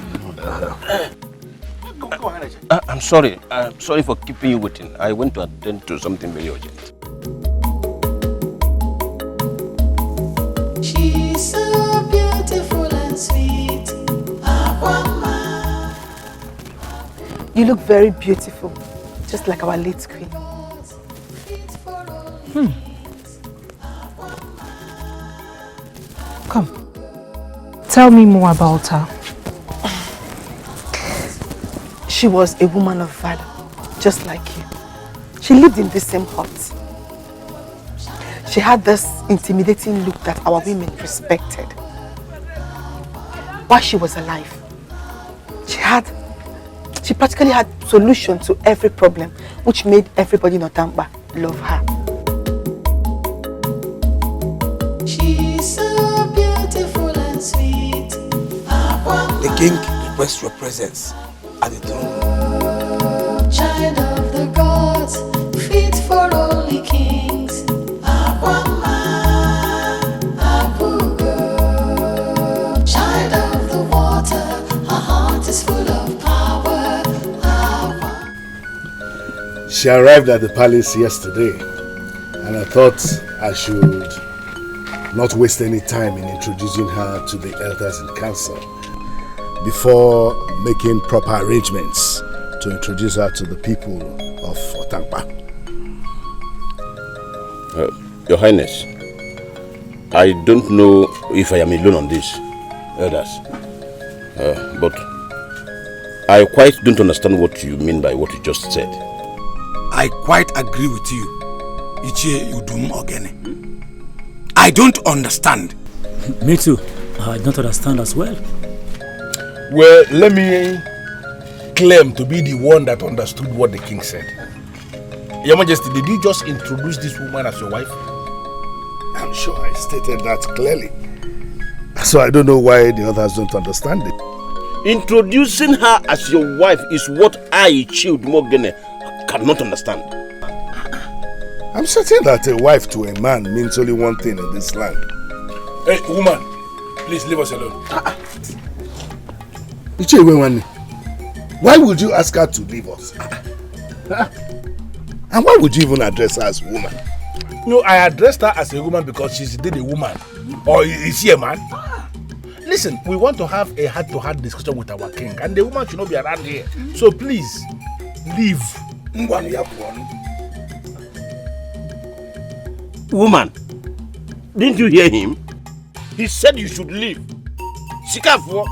I'm sorry. I'm sorry for keeping you waiting. I went to attend to something very urgent. She's so beautiful and sweet. You look very beautiful, just like our late queen. Come, tell me more about her. She was a woman of valor, just like you. She lived in the same hut. She had this intimidating look that our women respected. While she was alive, she practically had solution to every problem, which made everybody in Otamba love her. She's so beautiful and sweet. The king requests your presence at the throne. Child of the gods, fit for only kings. Child of the water, her heart is full of power. She arrived at the palace yesterday, and I thought I should not waste any time in introducing her to the elders in council before making proper arrangements to introduce her to the people of Otampa. Your Highness, I don't know if I am alone on this, elders, but I quite don't understand what you mean by what you just said. I quite agree with you, Ichie Udum Ogene. I don't understand. Me too. I don't understand as well. Well, let me claim to be the one that understood what the king said. Your Majesty, did you just introduce this woman as your wife? I'm sure I stated that clearly. So I don't know why the others don't understand it. Introducing her as your wife is what I, Child Mogene, cannot understand. I'm certain that a wife to a man means only one thing in this land. Hey, woman, please leave us alone. Why would you ask her to leave us? And why would you even address her as a woman? No, I addressed her as a woman because she's indeed a woman. Or is she a man? Listen, we want to have a heart-to-heart discussion with our king, and the woman should not be around here. So please, leave. Woman, didn't you hear him? He said you should leave. Sikafo.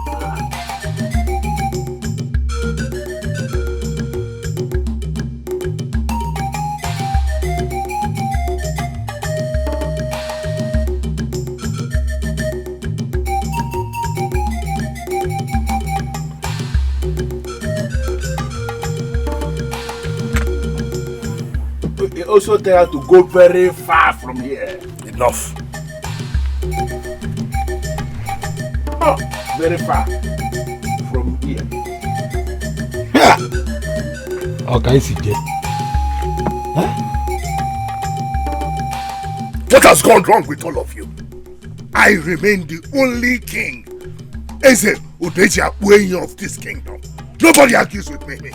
Also tell her to go very far from here. Enough. Oh, very far from here. Okay, CJ. What has gone wrong with all of you? I remain the only king. Eze Udeja Uenyo of this kingdom. Nobody argues with me.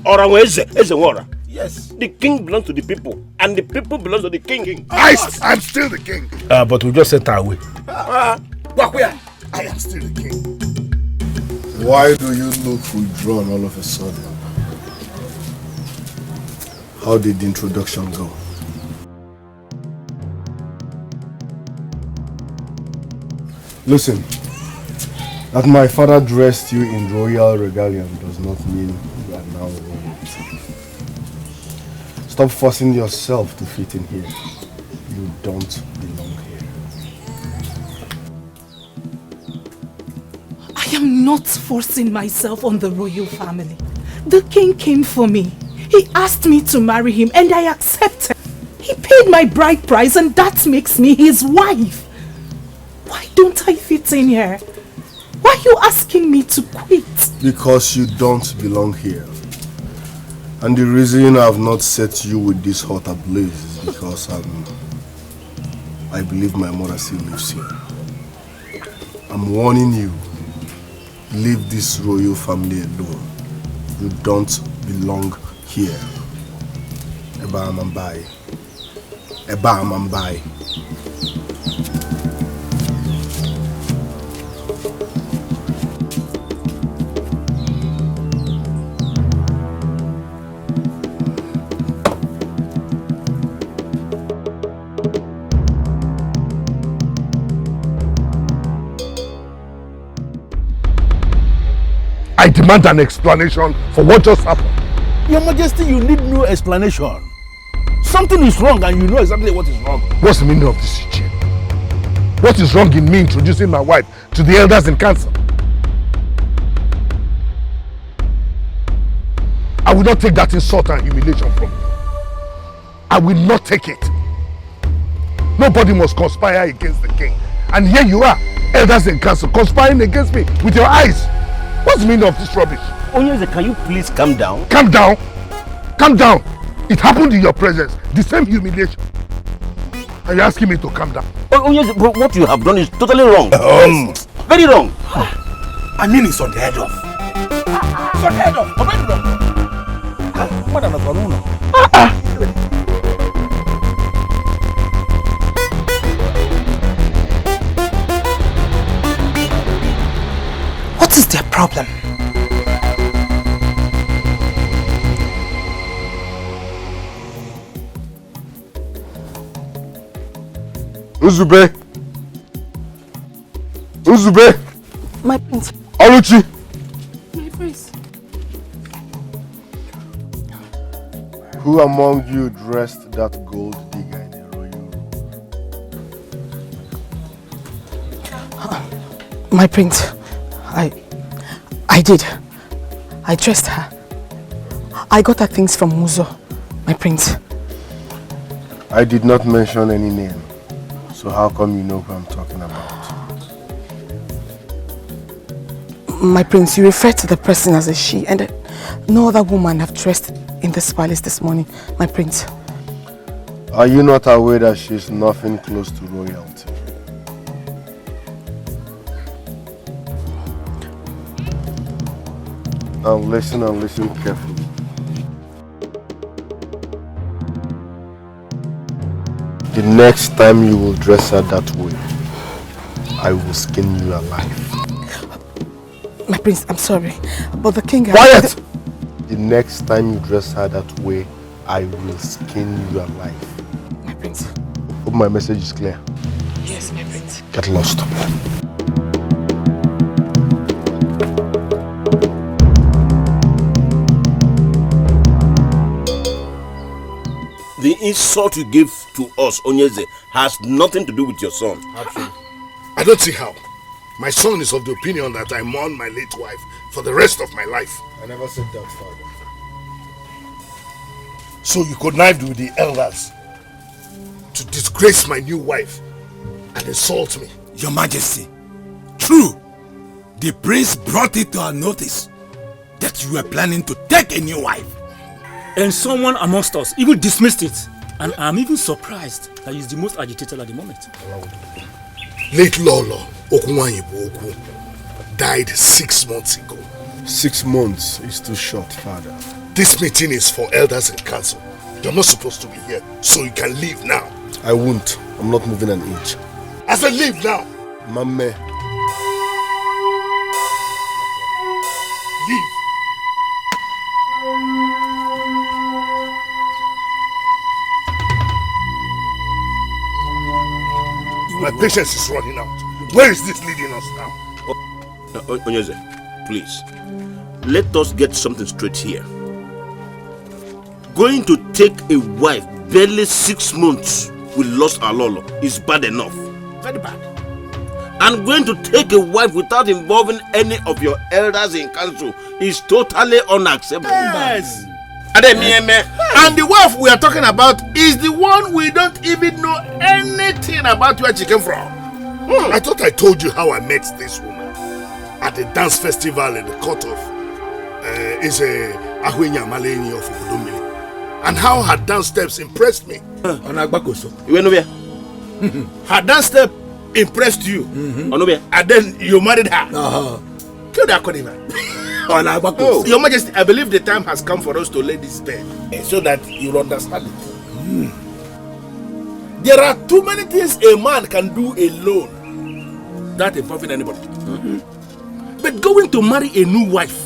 Ora Eze Wara. Yes. The king belongs to the people, and the people belongs to the king. I'm still the king. But we just sent her away. I am still the king. Why do you look withdrawn all of a sudden? How did the introduction go? Listen, that my father dressed you in royal regalia does not mean you are now royalty. Stop forcing yourself to fit in here. You don't belong here. I am not forcing myself on the royal family. The king came for me. He asked me to marry him and I accepted. He paid my bride price and that makes me his wife. Why don't I fit in here? Why are you asking me to quit? Because you don't belong here. And the reason I have not set you with this hot ablaze is because I believe my mother still lives here. I'm warning you, leave this royal family alone. You don't belong here. Eba Amambai. Eba Amambai. I demand an explanation for what just happened. Your Majesty, you need no explanation. Something is wrong and you know exactly what is wrong. What's the meaning of this, Ichie? What is wrong in me introducing my wife to the elders in council? I will not take that insult and humiliation from you. I will not take it. Nobody must conspire against the king. And here you are, elders in council, conspiring against me with your eyes. What's the meaning of this rubbish? Onyeze, can you please calm down? Calm down? Calm down. It happened in your presence. The same humiliation. Are you asking me to calm down? Onyeze, what you have done is totally wrong. Very wrong. I mean, it's unheard of. It's unheard of. What is their problem? Uzube! Uzube! My prince. Oluchi! My prince. Who among you dressed that gold digger in a royal robe? My prince, I did. I dressed her. I got her things from Muzo, my prince. I did not mention any name, so how come you know who I'm talking about? My prince, you refer to the person as a she, and no other woman have dressed in this palace this morning, my prince. Are you not aware that she's nothing close to royalty? Now listen and listen carefully. The next time you will dress her that way, I will skin you alive. My prince, I'm sorry, but the king... Quiet! The next time you dress her that way, I will skin you alive. My prince. Hope my message is clear. Yes, my prince. Get lost. The insult you give to us, Onyeze, has nothing to do with your son. Absolutely. I don't see how. My son is of the opinion that I mourn my late wife for the rest of my life. I never said that, father. So you connived with the elders to disgrace my new wife and insult me. Your Majesty, true, the prince brought it to our notice that you were planning to take a new wife. And someone amongst us even dismissed it. And I'm even surprised that he's the most agitated at the moment. Late Lolo Okunwanyibu died 6 months ago. 6 months is too short, father. This meeting is for elders and council. You're not supposed to be here, so you can leave now. I won't. I'm not moving an inch. I said leave now. Mame. Leave. My patience is running out. Where is this leading us now? Onyeze, please, let us get something straight here. Going to take a wife barely 6 months we lost our Lolo is bad enough. Very bad. And going to take a wife without involving any of your elders in council is totally unacceptable. Yes. And the wife we are talking about is the one we don't even know anything about where she came from. I thought I told you how I met this woman at the dance festival in the court of Ahwenya Maleni of Obodomili, and how her dance steps impressed me. Her dance step impressed you, and then you married her. Kill that Kodiva. Oh, Your Majesty, I believe the time has come for us to lay this bed so that you'll understand it. There are too many things a man can do alone without involving anybody. But going to marry a new wife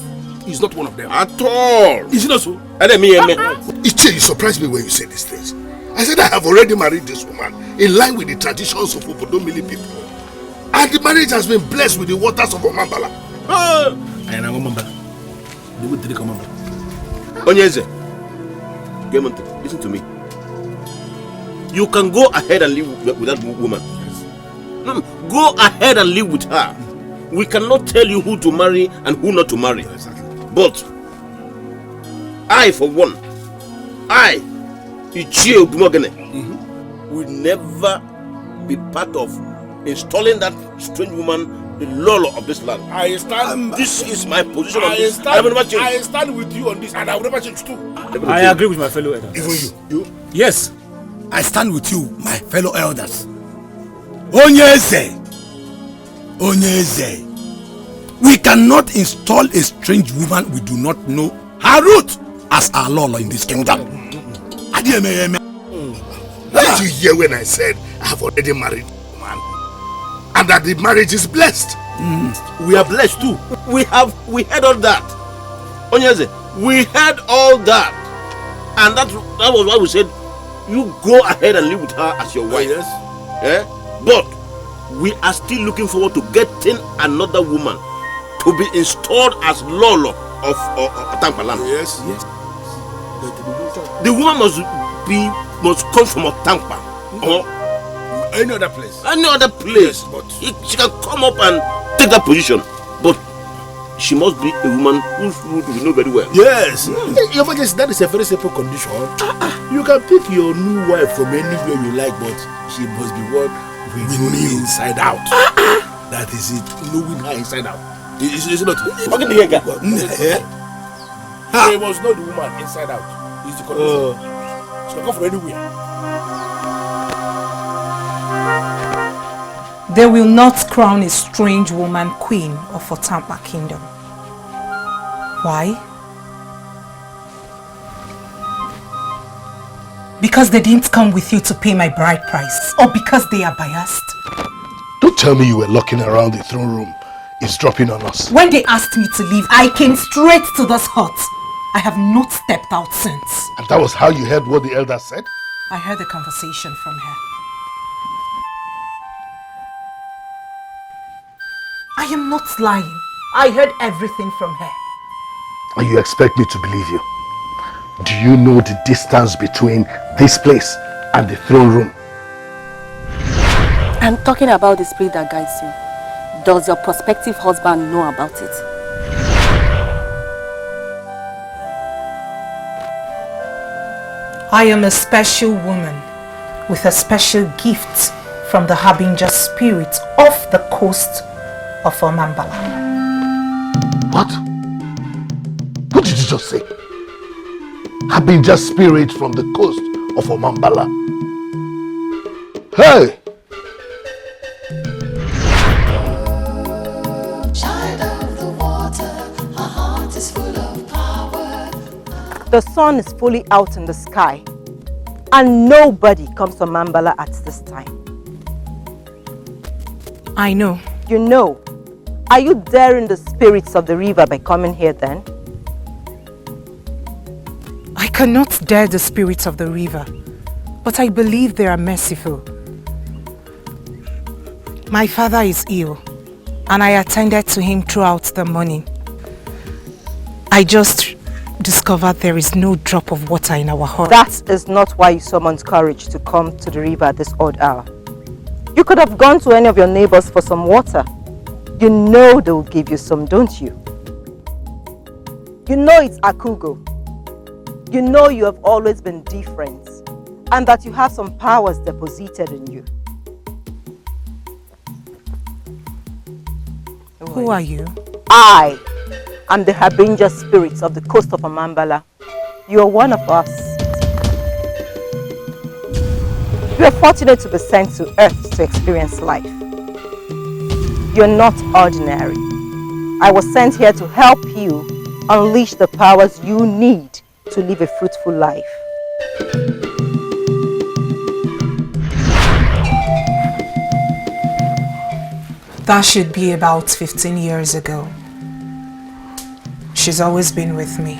is not one of them. At all. Is it not so? Iche, you surprised me when you said these things. I said I have already married this woman in line with the traditions of Obodomili people. And the marriage has been blessed with the waters of Omambala. Onyeze, listen to me. You can go ahead and live with that woman. No, go ahead and live with her. We cannot tell you who to marry and who not to marry. But I, for one, Ichie Ogumogene, will never be part of installing that strange woman, the Lolo of this land. I stand. This is my position on this. I stand with you on this, and I will never change too. I agree with my fellow elders. Even you? Yes. I stand with you, my fellow elders. Onyeze, we cannot install a strange woman we do not know her root as our Lolo in this kingdom. Did you hear when I said I have already married a woman and that the marriage is blessed? We are blessed too. We heard all that. Onyeze, we heard all that. And that was why we said, you go ahead and live with her as your wife. Yes. Yeah? But we are still looking forward to getting another woman to be installed as Lolo of Otankpaland. Yes. Yes. The woman must come from Otankpa or any other place. Any other place. Yes, but she can come up and take that position. But she must be a woman whose root we know very well. Yes. Your Majesty, that is a very simple condition. You can pick your new wife from anywhere you like, but she must be one we know inside out. That is it. Knowing her inside out. Is it not? Okay, the guy. She must know the woman inside out. Is the condition. She can come from anywhere. They will not crown a strange woman queen of Otampa Kingdom. Why? Because they didn't come with you to pay my bride price, or because they are biased? Don't tell me you were looking around the throne room. It's dropping on us. When they asked me to leave, I came straight to this hut. I have not stepped out since. And that was how you heard what the elder said? I heard the conversation from her. I am not lying. I heard everything from her. And you expect me to believe you? Do you know the distance between this place and the throne room? I'm talking about the spirit that guides you. Does your prospective husband know about it? I am a special woman with a special gift from the Harbinger spirit off the coast of Omambala. What? What did you just say? Harbinger spirit from the coast of Omambala. Hey! The sun is fully out in the sky, and nobody comes to Mambala at this time. I know. You know. Are you daring the spirits of the river by coming here then? I cannot dare the spirits of the river, but I believe they are merciful. My father is ill, and I attended to him throughout the morning. I just discovered there is no drop of water in our hut. That is not why you summoned courage to come to the river at this odd hour. You could have gone to any of your neighbors for some water. You know they will give you some, don't you? You know it's Akugo. You know you have always been different, and that you have some powers deposited in you. Who are you? I am the Harbinger spirits of the coast of Omambala. You are one of us. You are fortunate to be sent to Earth to experience life. You're not ordinary. I was sent here to help you unleash the powers you need to live a fruitful life. That should be about 15 years ago. She's always been with me.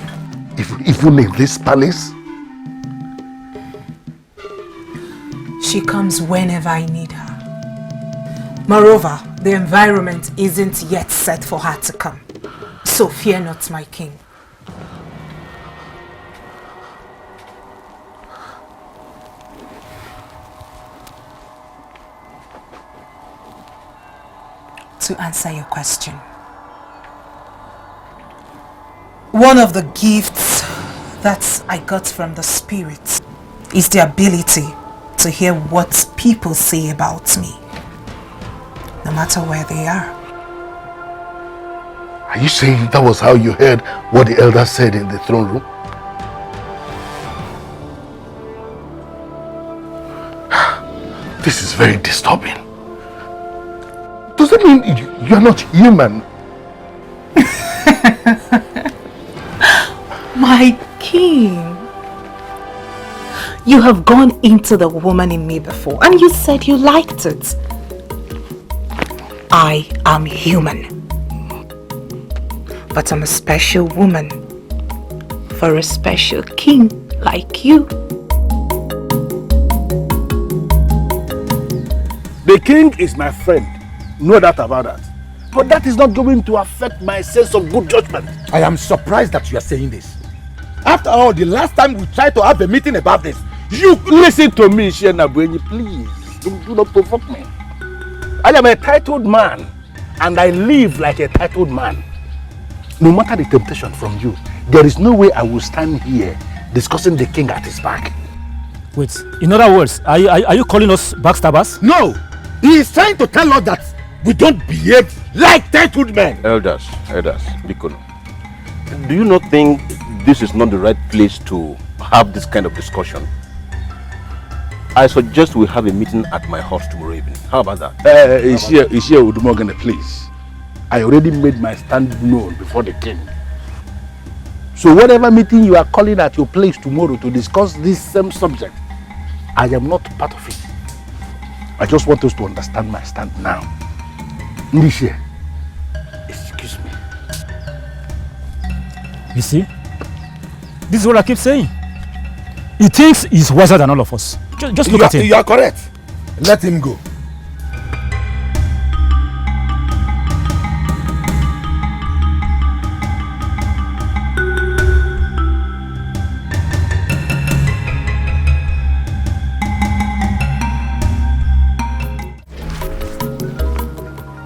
Even in this palace? She comes whenever I need her. Moreover, the environment isn't yet set for her to come. So fear not, my king. To answer your question, one of the gifts that I got from the spirit is the ability to hear what people say about me, no matter where they are. Are you saying that was how you heard what the elder said in the throne room? This is very disturbing. Does that mean you're not human? My king, you have gone into the woman in me before and you said you liked it. I am human. But I'm a special woman for a special king like you. The king is my friend. No doubt about that. But that is not going to affect my sense of good judgment. I am surprised that you are saying this. After all, the last time we tried to have a meeting about this, you listen to me, Shenabueni, please. Do not provoke me. I am a titled man, and I live like a titled man. No matter the temptation from you, there is no way I will stand here discussing the king at his back. Wait, in other words, are you calling us backstabbers? No! He is trying to tell us that we don't behave like titled men. Elders, Bikono, do you not think this is not the right place to have this kind of discussion? I suggest we have a meeting at my house tomorrow evening. How about that? Ishia Udumogene, please. I already made my stand known before the king. So whatever meeting you are calling at your place tomorrow to discuss this same subject, I am not part of it. I just want us to understand my stand now. Ndishia, excuse me. You see? This is what I keep saying. He thinks he's wiser than all of us. Just look at him. You are correct. Let him go.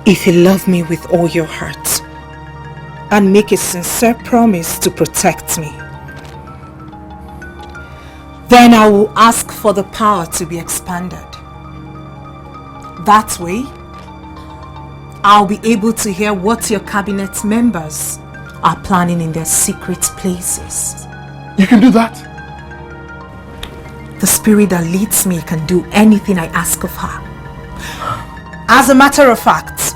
If you love me with all your heart and make a sincere promise to protect me, then I will ask for the power to be expanded. That way, I'll be able to hear what your cabinet members are planning in their secret places. You can do that? The spirit that leads me can do anything I ask of her. As a matter of fact,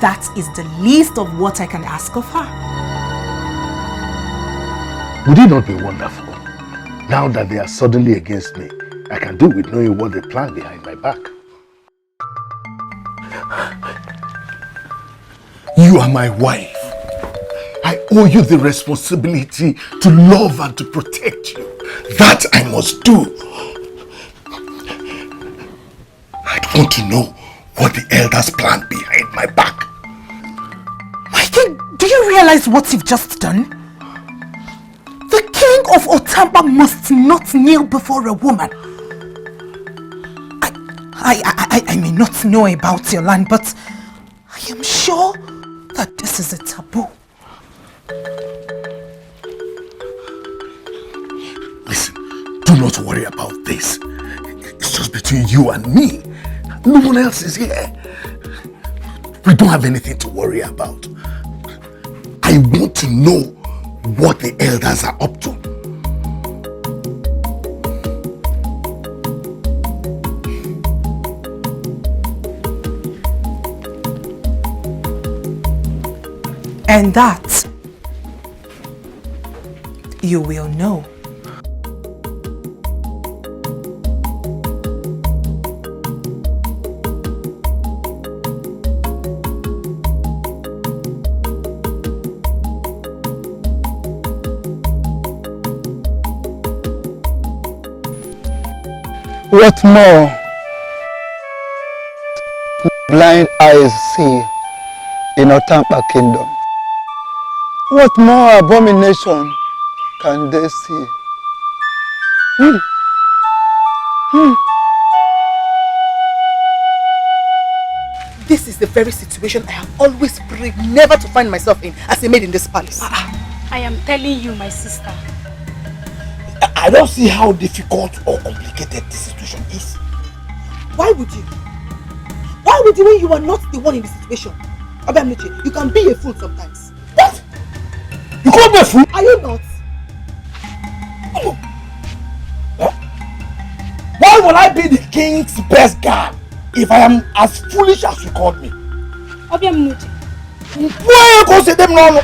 that is the least of what I can ask of her. Would it not be wonderful? Now that they are suddenly against me, I can do with knowing what they plan behind my back. You are my wife. I owe you the responsibility to love and to protect you. That I must do. I want to know what the elders plan behind my back. My king, do you realize what you've just done? The king of Otampa must not kneel before a woman. I may not know about your land, but I am sure that this is a taboo. Listen, do not worry about this. It's just between you and me. No one else is here. We don't have anything to worry about. I want to know what the elders are up to. And that you will know. What more blind eyes see in Otampa kingdom? What more abomination can they see? This is the very situation I have always prayed never to find myself in as a maid in this palace. I am telling you, my sister. I don't see how difficult or complicated this situation is. Why would you? Why would you when you are not the one in the situation? Abiamnuche, you can be a fool sometimes. What? You can't be a fool? Are you not? Why will I be the king's best guard if I am as foolish as you called me? Abiamnuche, Why you say them no?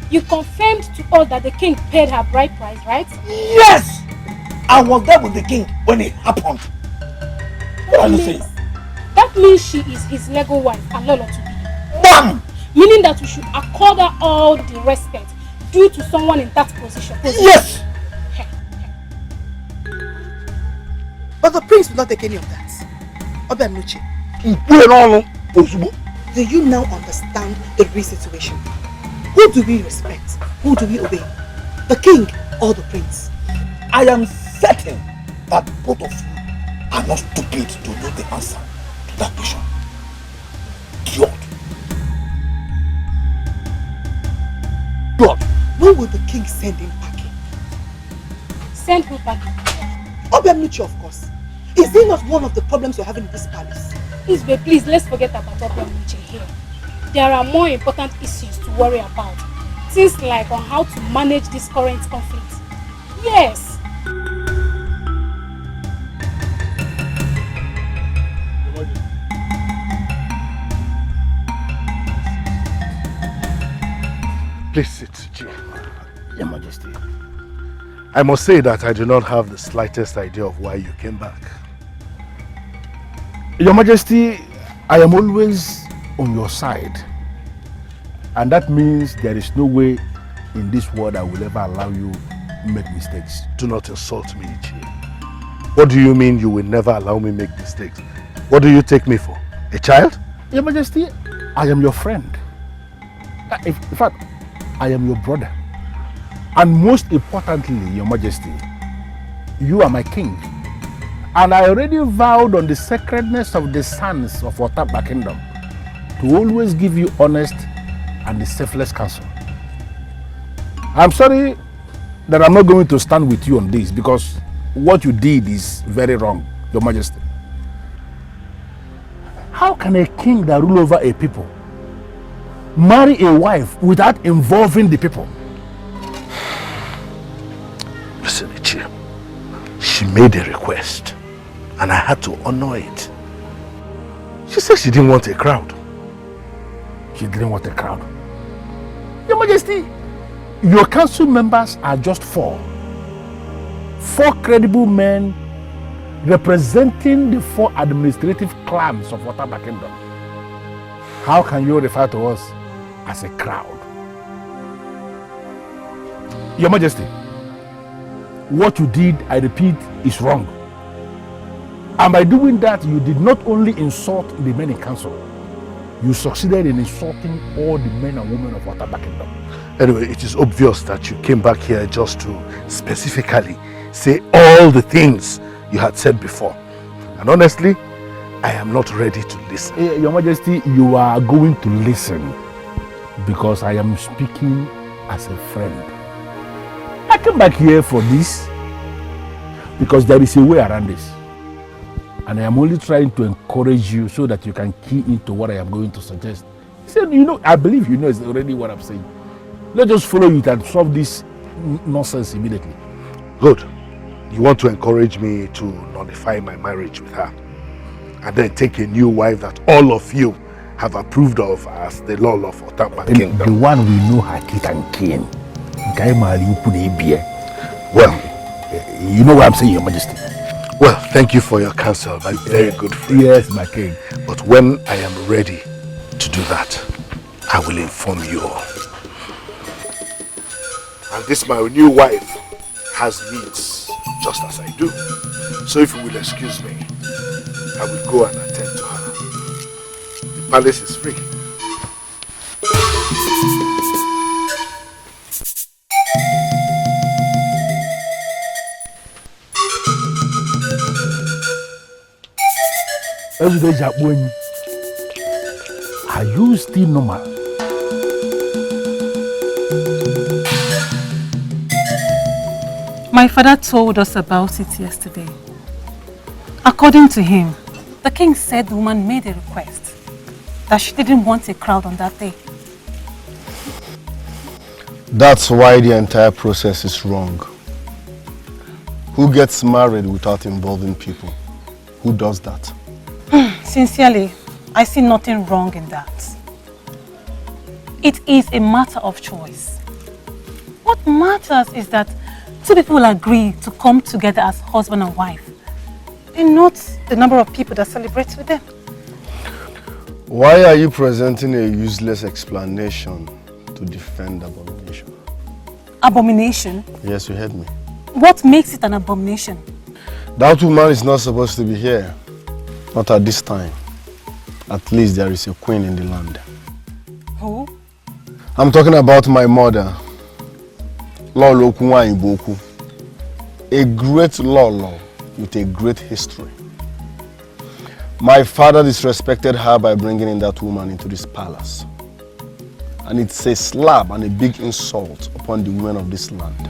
you confirmed to us that the king paid her bride price, right? Yes! I was there with the king when it happened. What are you saying? That means she is his legal wife and Lolo to be. Meaning that we should accord her all the respect due to someone in that position. Yes! But the prince will not take any of that. Obianuche, do you now understand the real situation? Who do we respect? Who do we obey? The king or the prince? I am certain that both of you are not stupid to know the answer to that question. God. When will the king send him packing? Send who packing? Obianuche, of course. Is he not one of the problems we're having in this palace? Please, let's forget about Obianuche here. There are more important issues to worry about. Things like on how to manage this current conflict. Yes. Please sit, Your Majesty. I must say that I do not have the slightest idea of why you came back. Your Majesty, I am always on your side. And that means there is no way in this world I will ever allow you to make mistakes. Do not insult me, Ichie. What do you mean you will never allow me make mistakes? What do you take me for? A child? Your Majesty, I am your friend. In fact, I am your brother. And most importantly, Your Majesty, you are my king. And I already vowed on the sacredness of the sons of Otapa Kingdom to always give you honest and the selfless counsel. I'm sorry that I'm not going to stand with you on this because what you did is very wrong, Your Majesty. How can a king that rules over a people marry a wife without involving the people? Listen, Ichie. She made a request and I had to honor it. She said she didn't want a crowd. She didn't want a crowd. Your Majesty, your council members are just 4. 4 credible men representing the 4 administrative clans of Otapa Kingdom. How can you refer to us as a crowd? Your Majesty, what you did, I repeat, is wrong. And by doing that, you did not only insult the men in council, you succeeded in insulting all the men and women of Otapa Kingdom. Anyway, it is obvious that you came back here just to specifically say all the things you had said before. And honestly, I am not ready to listen. Your Majesty, you are going to listen because I am speaking as a friend. I came back here for this because there is a way around this. And I am only trying to encourage you so that you can key into what I am going to suggest. He said, you know, I believe you know it's already what I'm saying. Let's just follow it and solve this nonsense immediately. Good. You want to encourage me to nullify my marriage with her and then take a new wife that all of you have approved of as the law of Otapa Kingdom. The one we know her kit and kin. Well, you know what I'm saying, Your Majesty. Well, thank you for your counsel, my very good friend. Yes, my king. But when I am ready to do that, I will inform you all. And this my new wife has needs, just as I do. So if you will excuse me, I will go and attend to her. The palace is free. Are you still normal? My father told us about it yesterday. According to him, the king said the woman made a request that she didn't want a crowd on that day. That's why the entire process is wrong. Who gets married without involving people? Who does that? Sincerely, I see nothing wrong in that. It is a matter of choice. What matters is that 2 people agree to come together as husband and wife, and not the number of people that celebrate with them. Why are you presenting a useless explanation to defend abomination? Abomination? Yes, you heard me. What makes it an abomination? That woman is not supposed to be here. Not at this time. At least there is a queen in the land. Who? I'm talking about my mother. Lolo Kunwa Iboku. A great Lolo with a great history. My father disrespected her by bringing in that woman into this palace. And it's a slap and a big insult upon the women of this land.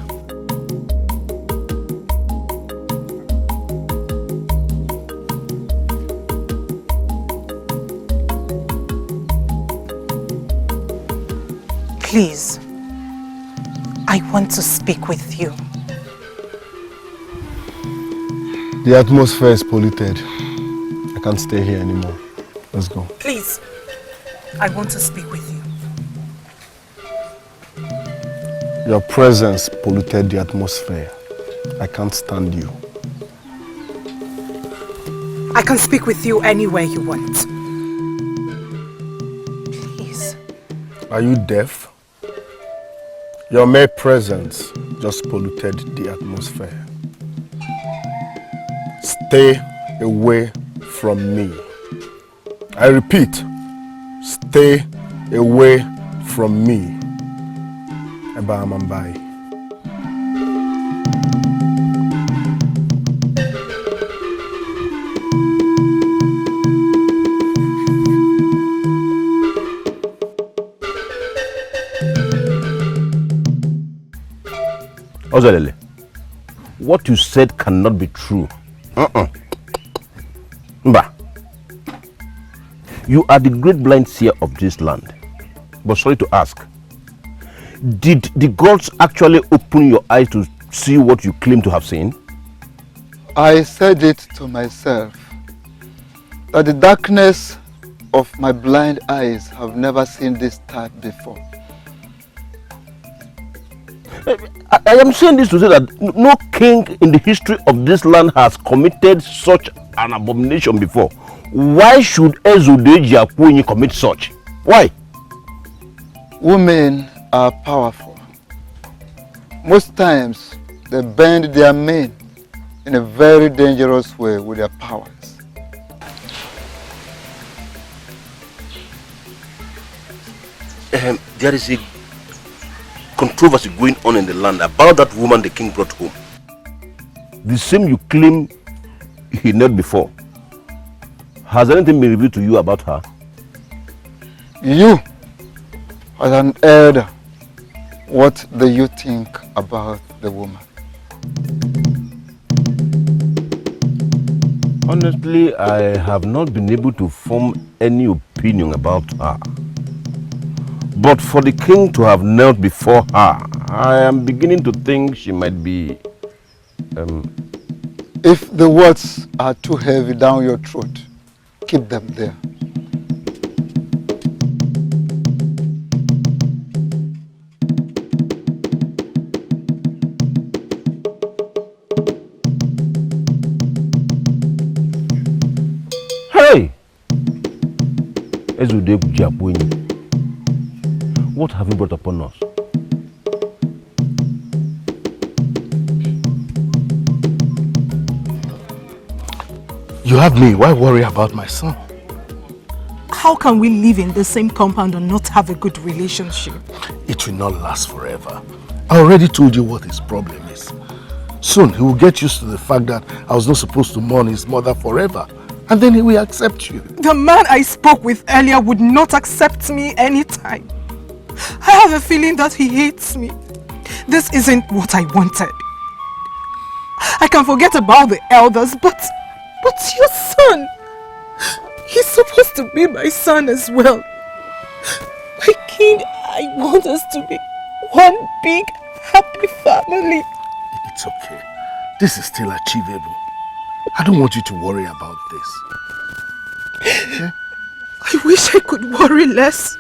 Please, I want to speak with you. The atmosphere is polluted. I can't stay here anymore. Let's go. Please, I want to speak with you. Your presence polluted the atmosphere. I can't stand you. I can speak with you anywhere you want. Please. Are you deaf? Your mere presence just polluted the atmosphere. Stay away from me. I repeat, stay away from me. Eba Amambai. Ozalele, what you said cannot be true. Mba, you are the great blind seer of this land. But sorry to ask, did the gods actually open your eyes to see what you claim to have seen? I said it to myself, that the darkness of my blind eyes have never seen this type before. I am saying this to say that no king in the history of this land has committed such an abomination before. Why should Ezudeji Akwenyi commit such? Why? Women are powerful. Most times, they bend their men in a very dangerous way with their powers. There is a controversy going on in the land about that woman the king brought home. The same you claim he knelt before. Has anything been revealed to you about her? You, as an elder, what do you think about the woman? Honestly, I have not been able to form any opinion about her. But for the king to have knelt before her, I am beginning to think she might be... If the words are too heavy down your throat, keep them there. Hey! Ezudeji Akwenyi, what have you brought upon us? You have me. Why worry about my son? How can we live in the same compound and not have a good relationship? It will not last forever. I already told you what his problem is. Soon he will get used to the fact that I was not supposed to mourn his mother forever. And then he will accept you. The man I spoke with earlier would not accept me anytime. I have a feeling that he hates me. This isn't what I wanted. I can forget about the elders, but your son, he's supposed to be my son as well. My king, I want us to be one big, happy family. It's okay. This is still achievable. I don't want you to worry about this. Okay? I wish I could worry less,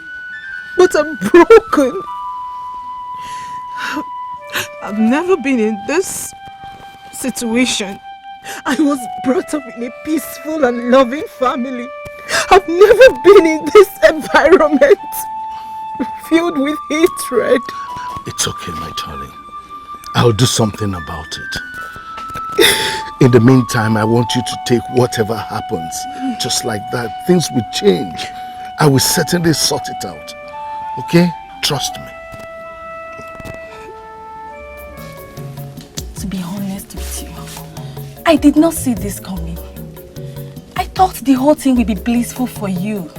but I'm broken. I've never been in this situation. I was brought up in a peaceful and loving family. I've never been in this environment filled with hatred. It's okay, my darling. I'll do something about it. In the meantime, I want you to take whatever happens. Just like that, things will change. I will certainly sort it out. Okay? Trust me. To be honest with you, I did not see this coming. I thought the whole thing would be blissful for you.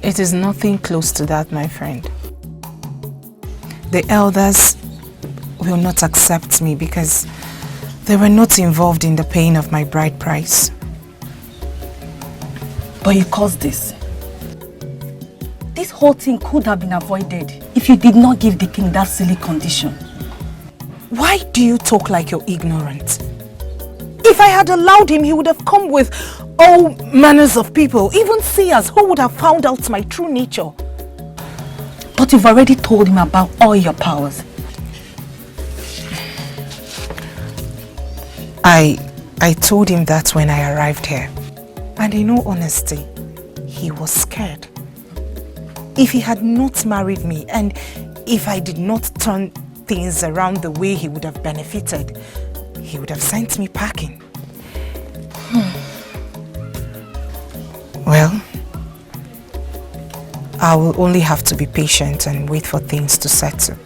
It is nothing close to that, my friend. The elders will not accept me because they were not involved in the paying of my bride price. But you caused this. This whole thing could have been avoided if you did not give the king that silly condition. Why do you talk like you're ignorant? If I had allowed him, he would have come with all manners of people, even seers who would have found out my true nature. But you've already told him about all your powers. I told him that when I arrived here. And in all honesty, he was scared. If he had not married me and if I did not turn things around the way he would have benefited, he would have sent me packing. Well, I will only have to be patient and wait for things to settle.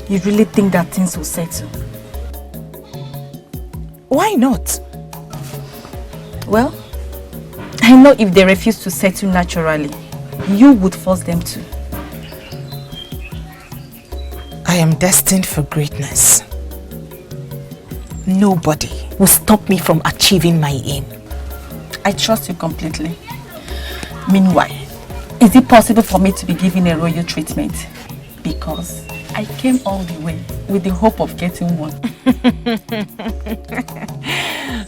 You really think that things will settle? Why not? Well, I know if they refuse to settle naturally, you would force them to. I am destined for greatness. Nobody will stop me from achieving my aim. I trust you completely. Meanwhile, is it possible for me to be given a royal treatment? Because I came all the way with the hope of getting one.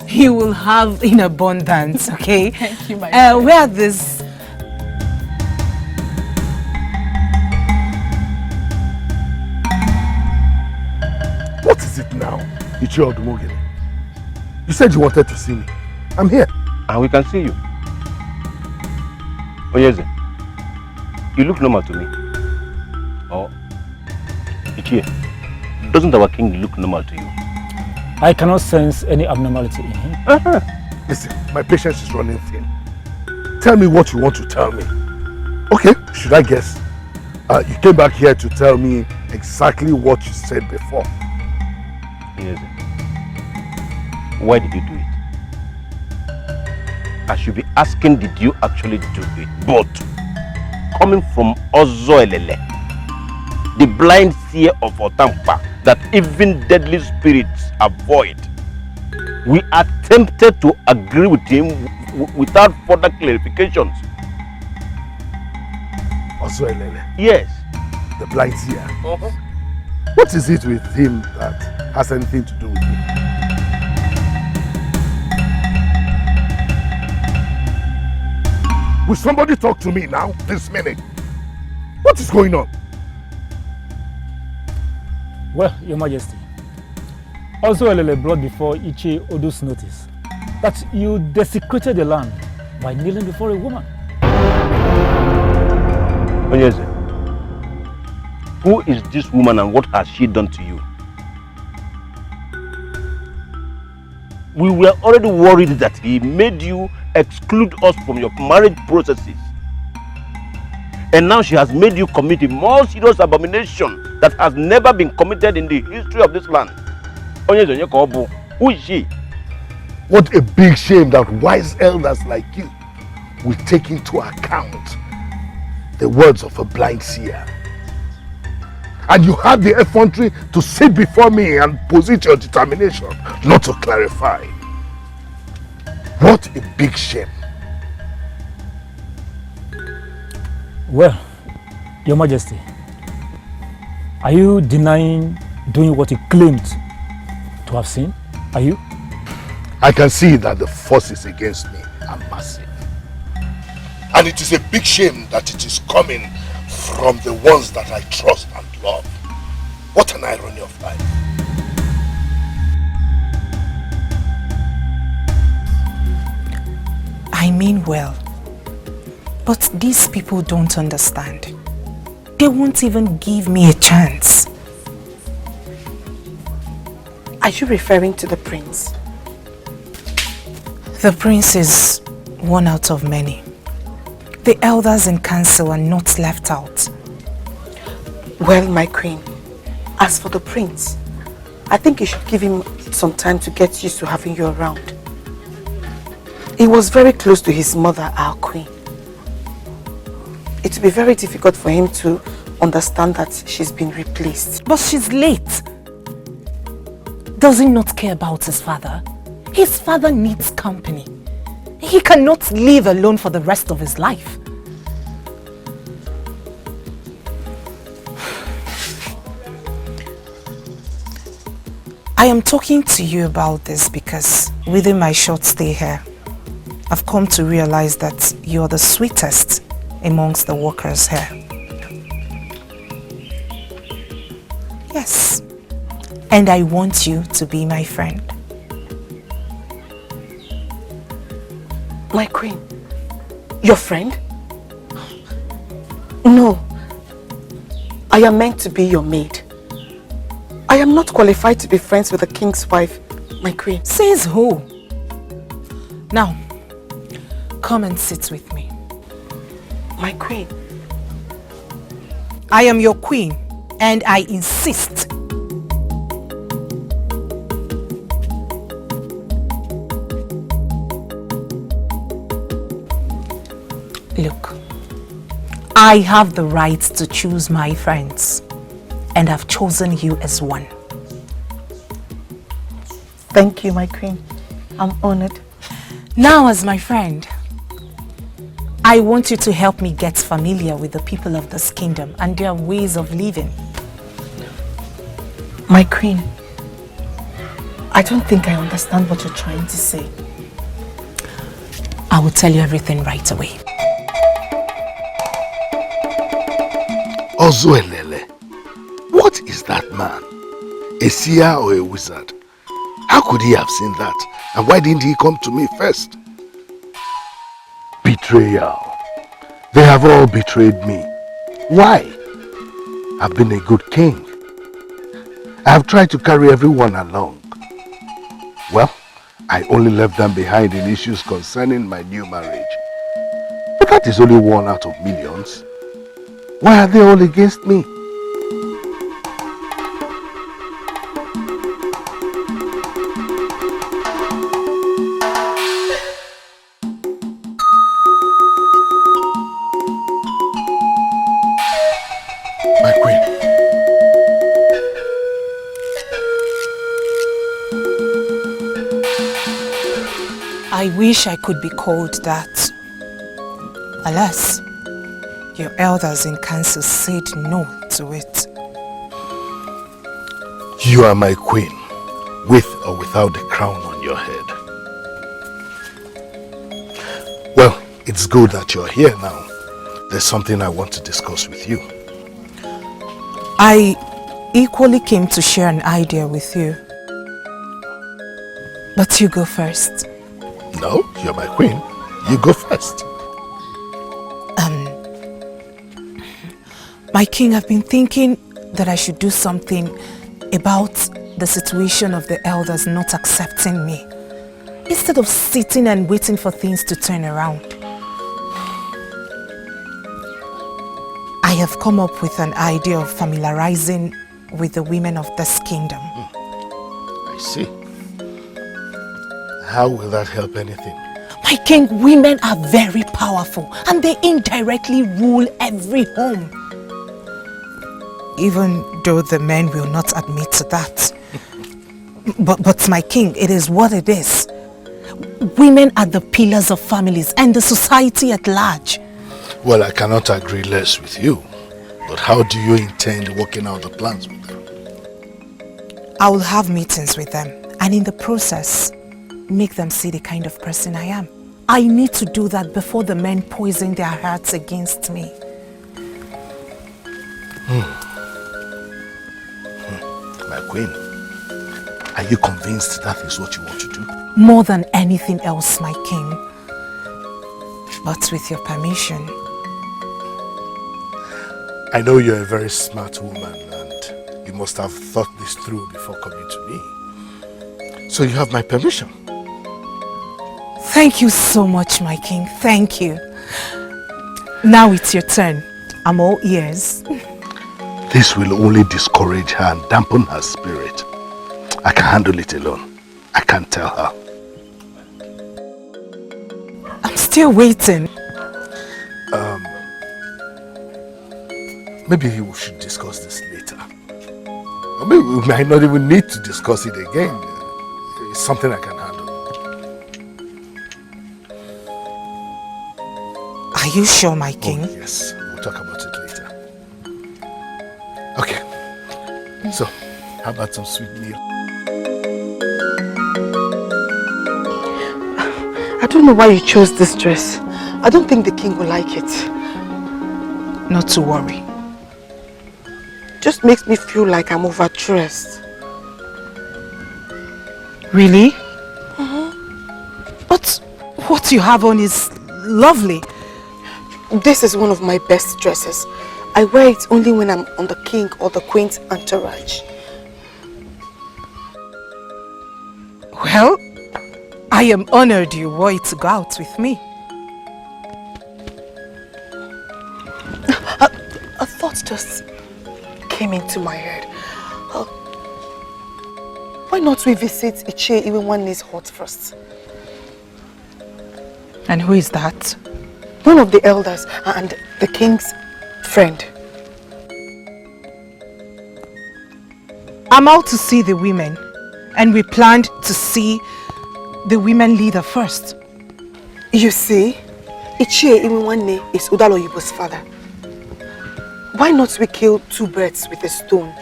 You will have in abundance, okay? Thank you, my friend. Where are this? What is it now, Ichio Odumogene? You said you wanted to see me. I'm here. And we can see you. Onyeze, you look normal to me. Oh, Ichie, doesn't our king look normal to you? I cannot sense any abnormality in him. Listen, my patience is running thin. Tell me what you want to tell me. Okay, should I guess? You came back here to tell me exactly what you said before. Yes. Why did you do it? I should be asking, did you actually do it? But coming from Ozoelele, the blind seer of Otampa, that even deadly spirits avoid, we attempted to agree with him without further clarifications. Ozoelele? Yes. The blind seer? What is it with him that has anything to do with me? Will somebody talk to me now, this minute? What is going on? Well, Your Majesty, also Elele brought before Ichie Odu's notice that you desecrated the land by kneeling before a woman. Onyeze, who is this woman and what has she done to you? We were already worried that he made you exclude us from your marriage processes. And now she has made you commit a more serious abomination that has never been committed in the history of this land. Onyeze, who is she? What a big shame that wise elders like you will take into account the words of a blind seer. And you had the effrontery to sit before me and posit your determination not to clarify. What a big shame. Well, Your Majesty, are you denying doing what you claimed to have seen? Are you? I can see that the forces against me are massive. And it is a big shame that it is coming from the ones that I trust and love. What an irony of life. I mean well. But these people don't understand. They won't even give me a chance. Are you referring to the prince? The prince is one out of many. The elders in council are not left out. Well, my queen, as for the prince, I think you should give him some time to get used to having you around. He was very close to his mother, our queen. It will be very difficult for him to understand that she's been replaced. But she's late. Does he not care about his father? His father needs company. He cannot live alone for the rest of his life. I am talking to you about this because within my short stay here, I've come to realize that you're the sweetest amongst the workers here. Yes. And I want you to be my friend. My queen? Your friend? No. I am meant to be your maid. I am not qualified to be friends with the king's wife, my queen. Says who? Now, come and sit with me. My queen? I am your queen, and I insist. Look, I have the right to choose my friends, and I've chosen you as one. Thank you, my queen. I'm honored. Now, as my friend, I want you to help me get familiar with the people of this kingdom and their ways of living. My queen, I don't think I understand what you're trying to say. I will tell you everything right away. Ozuelele, what is that man? A seer or a wizard? How could he have seen that? And why didn't he come to me first? Betrayal. They have all betrayed me. Why? I've been a good king. I have tried to carry everyone along. Well, I only left them behind in issues concerning my new marriage. But that is only one out of millions. Why are they all against me? My queen. I wish I could be called that. Alas, your elders in council said no to it. You are my queen, with or without the crown on your head. Well, it's good that you're here now. There's something I want to discuss with you. I equally came to share an idea with you. But you go first. No, you're my queen. You go first. My king, I've been thinking that I should do something about the situation of the elders not accepting me, instead of sitting and waiting for things to turn around. I have come up with an idea of familiarizing with the women of this kingdom. I see. How will that help anything? My king, women are very powerful and they indirectly rule every home. Even though the men will not admit to that. But my king, it is what it is. Women are the pillars of families and the society at large. Well, I cannot agree less with you. But how do you intend working out the plans with them? I will have meetings with them and in the process, make them see the kind of person I am. I need to do that before the men poison their hearts against me. My queen, are you convinced that is what you want to do? More than anything else, my king. But with your permission. I know you're a very smart woman and you must have thought this through before coming to me. So you have my permission. Thank you so much, my king. Thank you. Now it's your turn. I'm all ears. This will only discourage her and dampen her spirit. I can handle it alone. I can't tell her. I'm still waiting. Maybe we should discuss this later. Or maybe we might not even need to discuss it again. It's something I can handle. Are you sure, my king? Oh, yes, we'll talk about it later. Okay. So, how about some sweet meal? I don't know why you chose this dress. I don't think the king will like it. Not to worry. Just makes me feel like I'm overdressed. Really? But what you have on is lovely. This is one of my best dresses. I wear it only when I'm on the king or the queen's entourage. Well, I am honored you wore it to go out with me. A thought just came into my head. Why not we visit Ichie even when it's hot first? And who is that? One of the elders and the king's friend. I'm out to see the women, and we planned to see the women leader first. You see, Ichie Iwiwanne is Udaloyibo's father. Why not we kill two birds with a stone?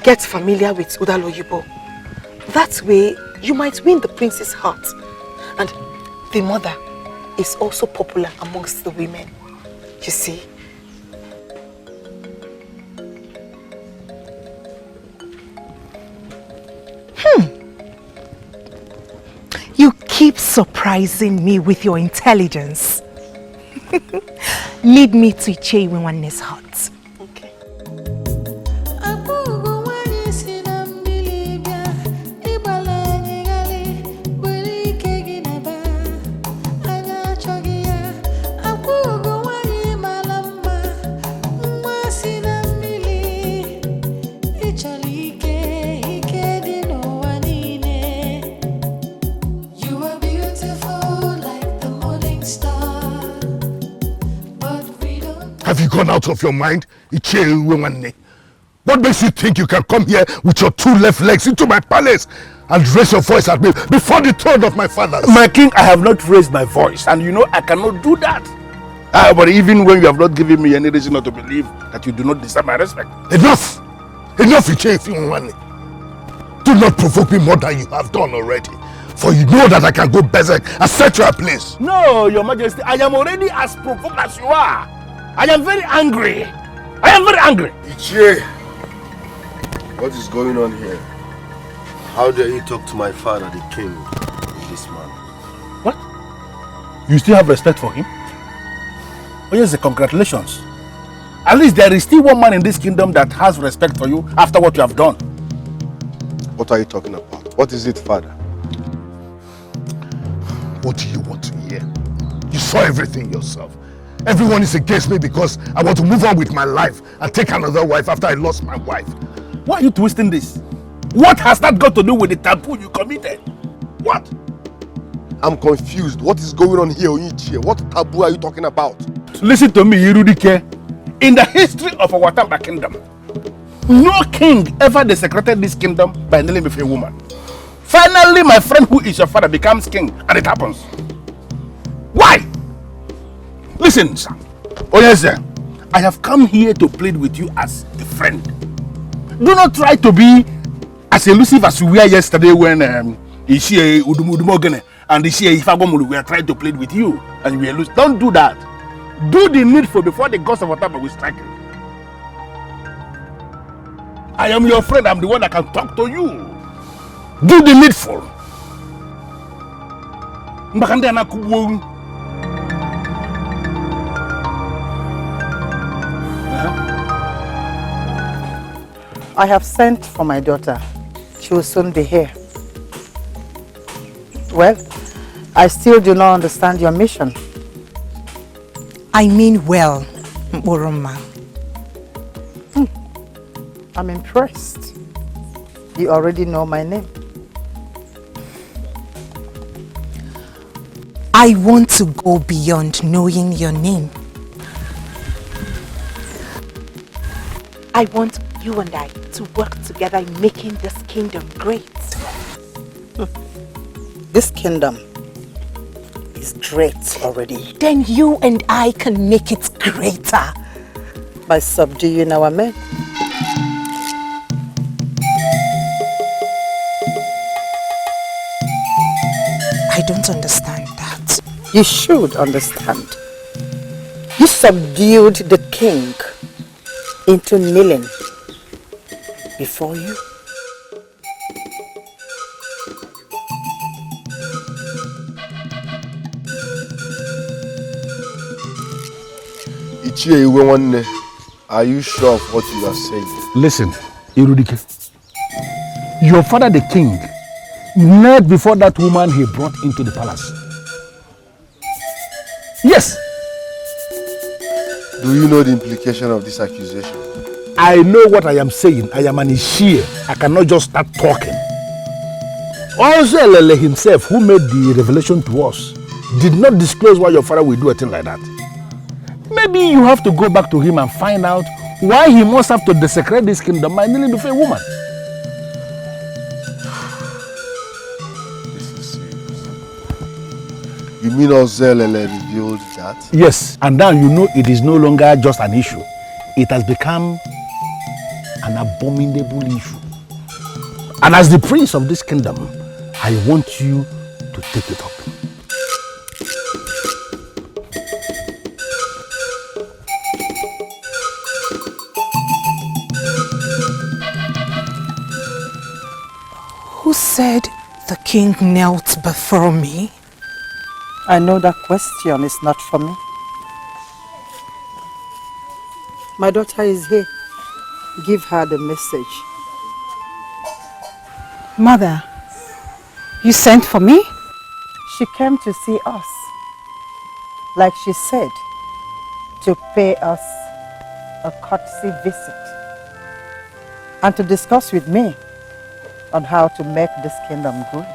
Get familiar with Udaloyibo. That way, you might win the prince's heart. And the mother is also popular amongst the women. You see? You keep surprising me with your intelligence. Lead me to Ichie Iwiwanne's hut. Have you gone out of your mind? What makes you think you can come here with your two left legs into my palace and raise your voice at me before the throne of my fathers? My king, I have not raised my voice, and you know I cannot do that. But even when you have not given me any reason not to believe that you do not deserve my respect. Enough! Enough, Ichie. Do not provoke me more than you have done already. For you know that I can go berserk and set you a place. No, your majesty, I am already as provoked as you are. I am very angry. I am very angry. Ichie, what is going on here? How dare you talk to my father, the king, in this manner? What? You still have respect for him? Oh yes, congratulations. At least there is still one man in this kingdom that has respect for you after what you have done. What are you talking about? What is it, father? What do you want to hear? You saw everything yourself. Everyone is against me because I want to move on with my life and take another wife after I lost my wife. Why are you twisting this? What has that got to do with the taboo you committed? What? I'm confused. What is going on here, Onichie? What taboo are you talking about? Listen to me, Irudike. In the history of our Tamba kingdom, no king ever desecrated this kingdom by kneeling before a woman. Finally, my friend who is your father becomes king, and it happens. Why? Listen, sir. Oh yes, sir. I have come here to plead with you as a friend. Do not try to be as elusive as you were yesterday when Ishie Udumogene and Ishie Ifagomulu were trying to plead with you and you were elusive. Don't do that. Do the needful before the gods of Otama will strike you. I am your friend. I'm the one that can talk to you. Do the needful. I have sent for my daughter. She will soon be here. Well, I still do not understand your mission. I mean well, Mboroma. I'm impressed. You already know my name. I want to go beyond knowing your name. I want you and I to work together in making this kingdom great. This kingdom is great already. Then you and I can make it greater. By subduing our men. I don't understand that. You should understand. You subdued the king into kneeling before you. Are you sure of what you are saying? Listen, Irudike. Your father, the king, knelt before that woman he brought into the palace. Yes. Do you know the implication of this accusation? I know what I am saying. I am an Ishie. I cannot just start talking. Also, Elele himself, who made the revelation to us, did not disclose why your father will do a thing like that. Maybe you have to go back to him and find out why he must have to desecrate this kingdom by kneeling before a woman. This is serious. You mean Ozelele revealed that? Yes, and now you know it is no longer just an issue. It has become an abominable issue. And as the prince of this kingdom, I want you to take it up. Who said the king knelt before me? I know that question is not for me. My daughter is here. Give her the message. Mother, you sent for me? She came to see us. Like she said, to pay us a courtesy visit. And to discuss with me on how to make this kingdom great.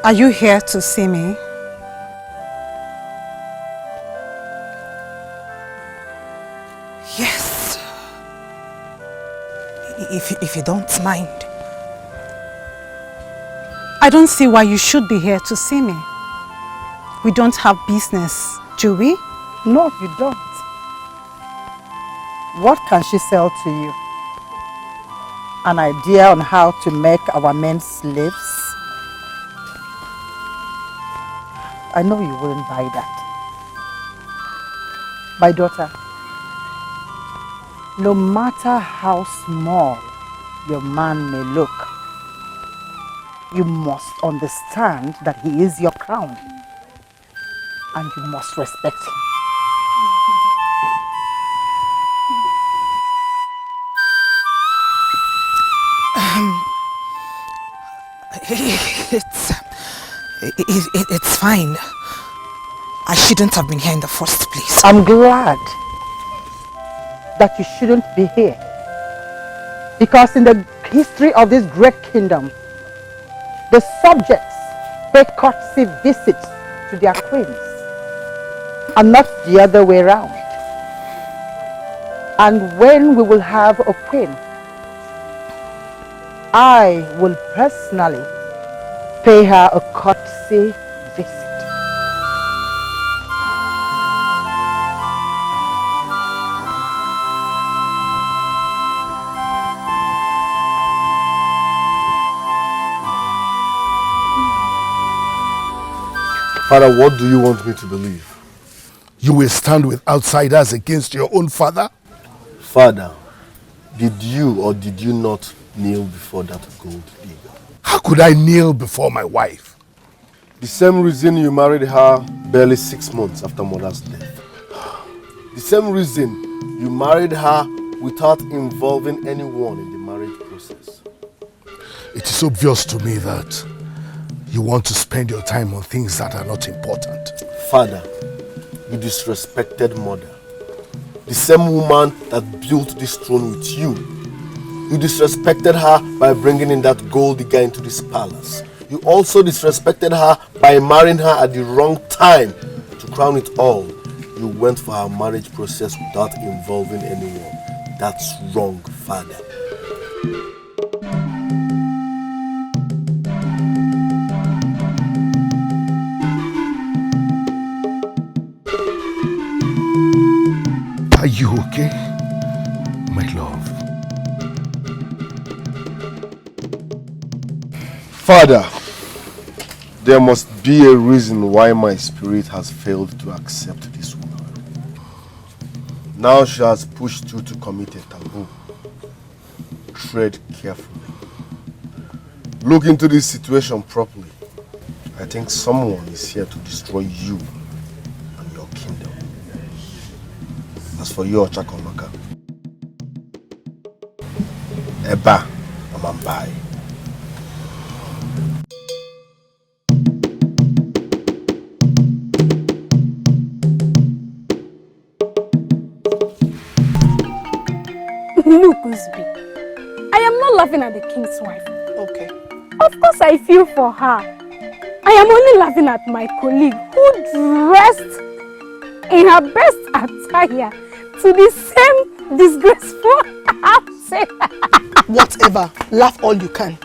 Are you here to see me? Yes. If you don't mind. I don't see why you should be here to see me. We don't have business, do we? No, you don't. What can she sell to you? An idea on how to make our men slaves? I know you wouldn't buy that. My daughter, no matter how small your man may look, you must understand that he is your crown, and you must respect him. It's fine. I shouldn't have been here in the first place. I'm glad that you shouldn't be here, because in the history of this great kingdom, the subjects pay courtesy visits to their queens and not the other way around. And when we will have a queen, I will personally pay her a courtesy visit. Father, what do you want me to believe? You will stand with outsiders against your own father? Father, did you or did you not kneel before that gold digger? How could I kneel before my wife? The same reason you married her barely 6 months after mother's death. The same reason you married her without involving anyone in the marriage process. It is obvious to me that you want to spend your time on things that are not important. Father, you disrespected mother. The same woman that built this throne with you. You disrespected her by bringing in that gold digger into this palace. You also disrespected her by marrying her at the wrong time. To crown it all, you went for her marriage process without involving anyone. That's wrong, Father. Are you okay, my love? Father, there must be a reason why my spirit has failed to accept this woman. Now she has pushed you to commit a taboo. Tread carefully. Look into this situation properly. I think someone is here to destroy you and your kingdom. As for you, Chakomaka, Eba Amambai. Look, Uzbi, I am not laughing at the king's wife. Okay. Of course I feel for her. I am only laughing at my colleague who dressed in her best attire to the same disgraceful outfit. Whatever. Laugh all you can.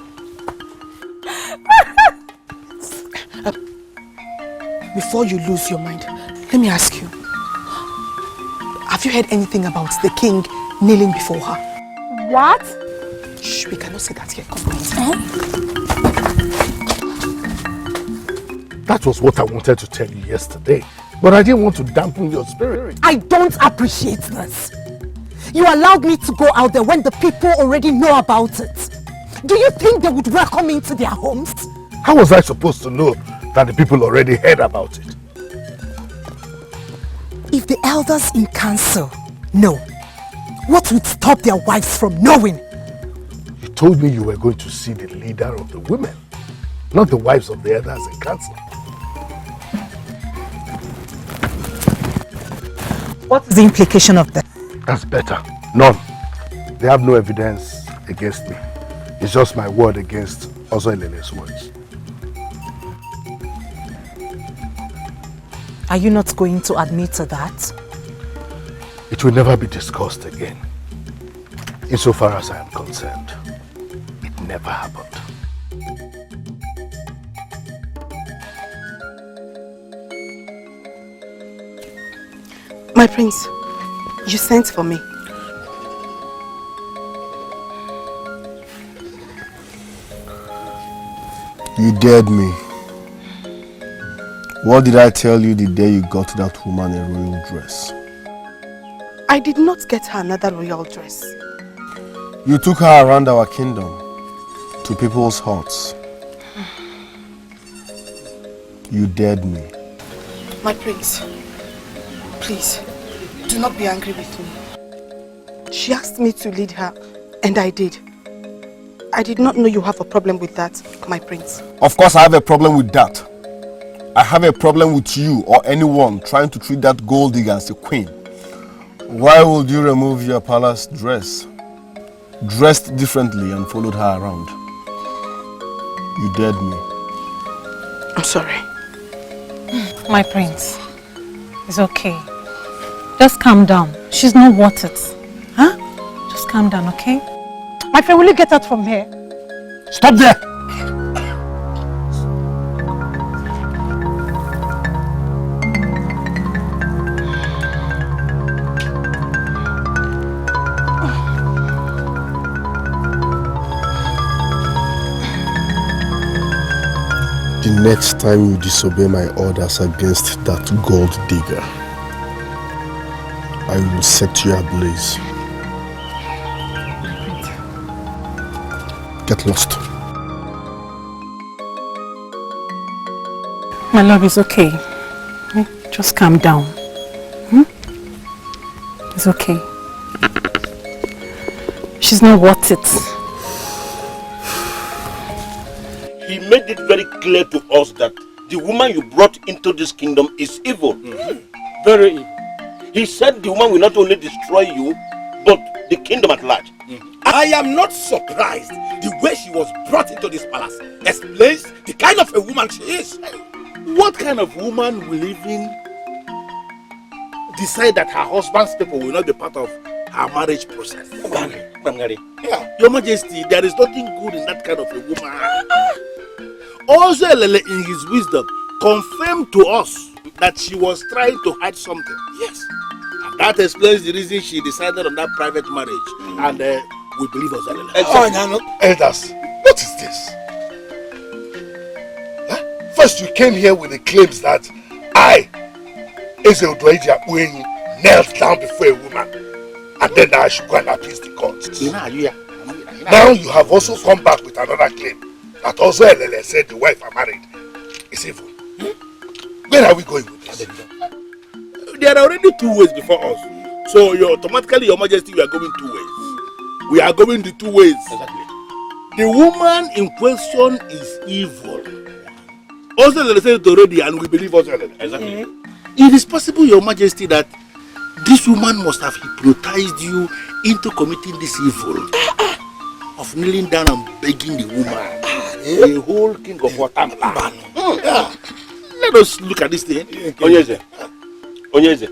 Before you lose your mind, let me ask you. Have you heard anything about the king kneeling before her? What? Shh, we cannot say that here. Come on. That was what I wanted to tell you yesterday. But I didn't want to dampen your spirit. I don't appreciate this. You allowed me to go out there when the people already know about it. Do you think they would welcome me into their homes? How was I supposed to know that the people already heard about it? If the elders in council know, what would stop their wives from knowing? You told me you were going to see the leader of the women, not the wives of the elders in council. What is the implication of that? That's better. None. They have no evidence against me. It's just my word against Ozoilele's words. Are you not going to admit to that? It will never be discussed again. Insofar as I am concerned, it never happened. My prince, you sent for me. You dared me. What did I tell you the day you got that woman a royal dress? I did not get her another royal dress. You took her around our kingdom, to people's hearts. You dared me. My prince, please, do not be angry with me. She asked me to lead her, and I did. I did not know you have a problem with that, my prince. Of course I have a problem with that. I have a problem with you or anyone trying to treat that gold digger as a queen. Why would you remove your palace dress? Dressed differently and followed her around. You dared me. I'm sorry. My prince, it's okay. Just calm down. She's not worth it. Huh? Just calm down, okay? My friend, will you get out from here? Stop there! The next time you disobey my orders against that gold digger, I will set you ablaze. Get lost. My love is okay. Just calm down. It's okay. She's not worth it. He made it very clear to us that the woman you brought into this kingdom is evil. Very evil. He said the woman will not only destroy you, but the kingdom at large. I am not surprised. The way she was brought into this palace explains the kind of a woman she is. What kind of woman will even decide that her husband's people will not be part of her marriage process? Yeah, Your Majesty, there is nothing good in that kind of a woman. Also, Elele, in his wisdom, confirmed to us that she was trying to hide something. Yes. And that explains the reason she decided on that private marriage. And we believe us, Elele. Oh, no. Elders, what is this? Huh? First, you came here with the claims that I, Eze Odoeji Akpuenyi, knelt down before a woman, and then I should go and appease the court. Now you have also come back with another claim that also Elele said the wife I married is evil. Where are we going with this? There are already two ways before us. So automatically, Your Majesty, we are going two ways. We are going the two ways. Exactly. The woman in question is evil. Also, Elele said it already, and we believe also Elele. Exactly. It is possible, Your Majesty, that this woman must have hypnotized you into committing this evil of kneeling down and begging the woman, the whole king of Watampa. Let us look at this thing. Onyeze,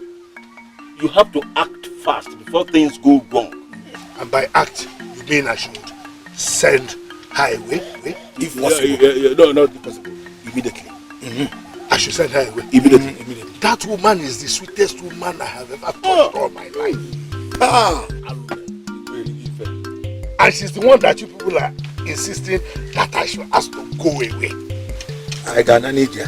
you have to act fast before things go wrong. And by act, you mean I should send her away? If possible. No, not possible. Immediately. I should send her away. Immediately. That woman is the sweetest woman I have ever touched all my life. And she's the one that you people are insisting that I should ask to go away. I don't need you.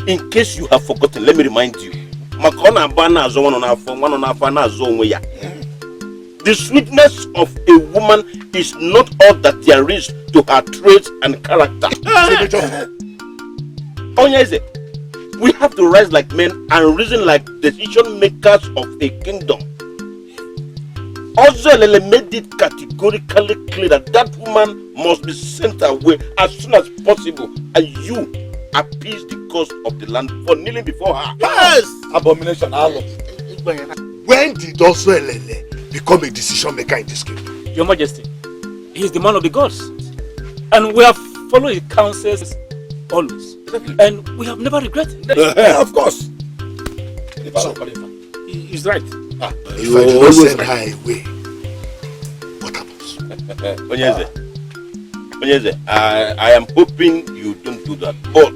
In case you have forgotten, let me remind you. The sweetness of a woman is not all that there is to her traits and character. We have to rise like men and reason like decision makers of a kingdom. Also, Lele made it categorically clear that that woman must be sent away as soon as possible, and you appease the cause of the land for kneeling before her. Yes! Abomination. When did also Lele become a decision maker in this kingdom? Your Majesty, he is the man of the gods, and we have followed his counsels always, and we have never regretted. Of course. So, he's right. If I do not send her away, what happens? Onyeze, I am hoping you don't do that. But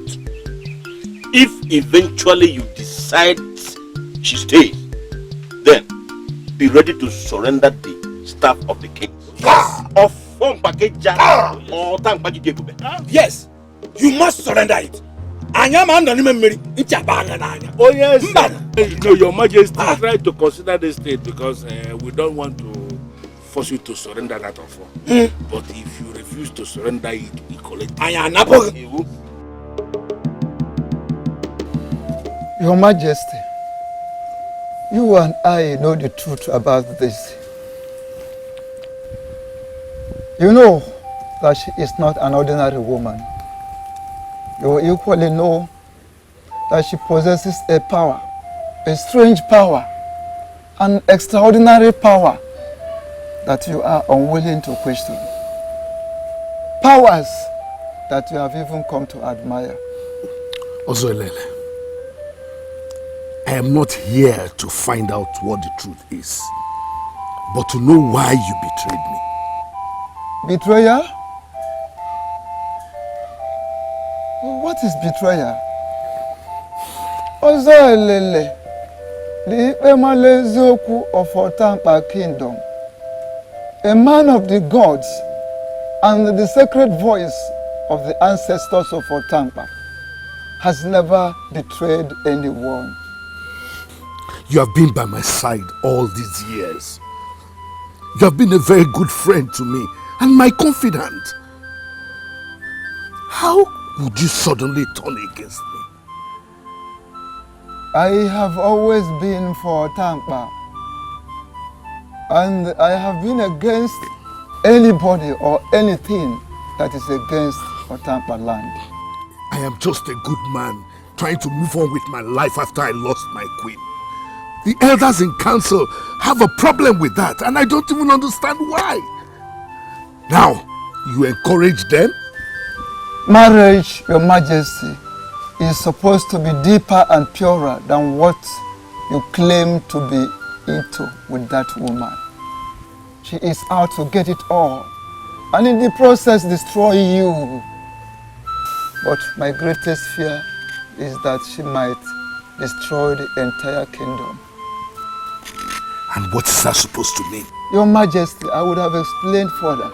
if eventually you decide she stays, then be ready to surrender the staff of the king. Yes, you must surrender it. Oh yes. No, Your Majesty, try to consider this state because we don't want to force you to surrender that offer. But if you refuse to surrender it, we collect it. Your Majesty, you and I know the truth about this. You know that she is not an ordinary woman. You equally know that she possesses a power, a strange power, an extraordinary power that you are unwilling to question. Powers that you have even come to admire. Ozoelele, I am not here to find out what the truth is, but to know why you betrayed me. Betrayal? What is betrayal? Ozoelele, the Emalezoku of Otampa Kingdom, a man of the gods and the sacred voice of the ancestors of Otampa, has never betrayed anyone. You have been by my side all these years. You have been a very good friend to me and my confidant. How would you suddenly turn against me? I have always been for Otampa. And I have been against anybody or anything that is against Otampa land. I am just a good man trying to move on with my life after I lost my queen. The elders in council have a problem with that, and I don't even understand why. Now, you encourage them? Marriage, Your Majesty, is supposed to be deeper and purer than what you claim to be into with that woman. She is out to get it all, and in the process destroy you. But my greatest fear is that she might destroy the entire kingdom. And what is that supposed to mean? Your Majesty, I would have explained further.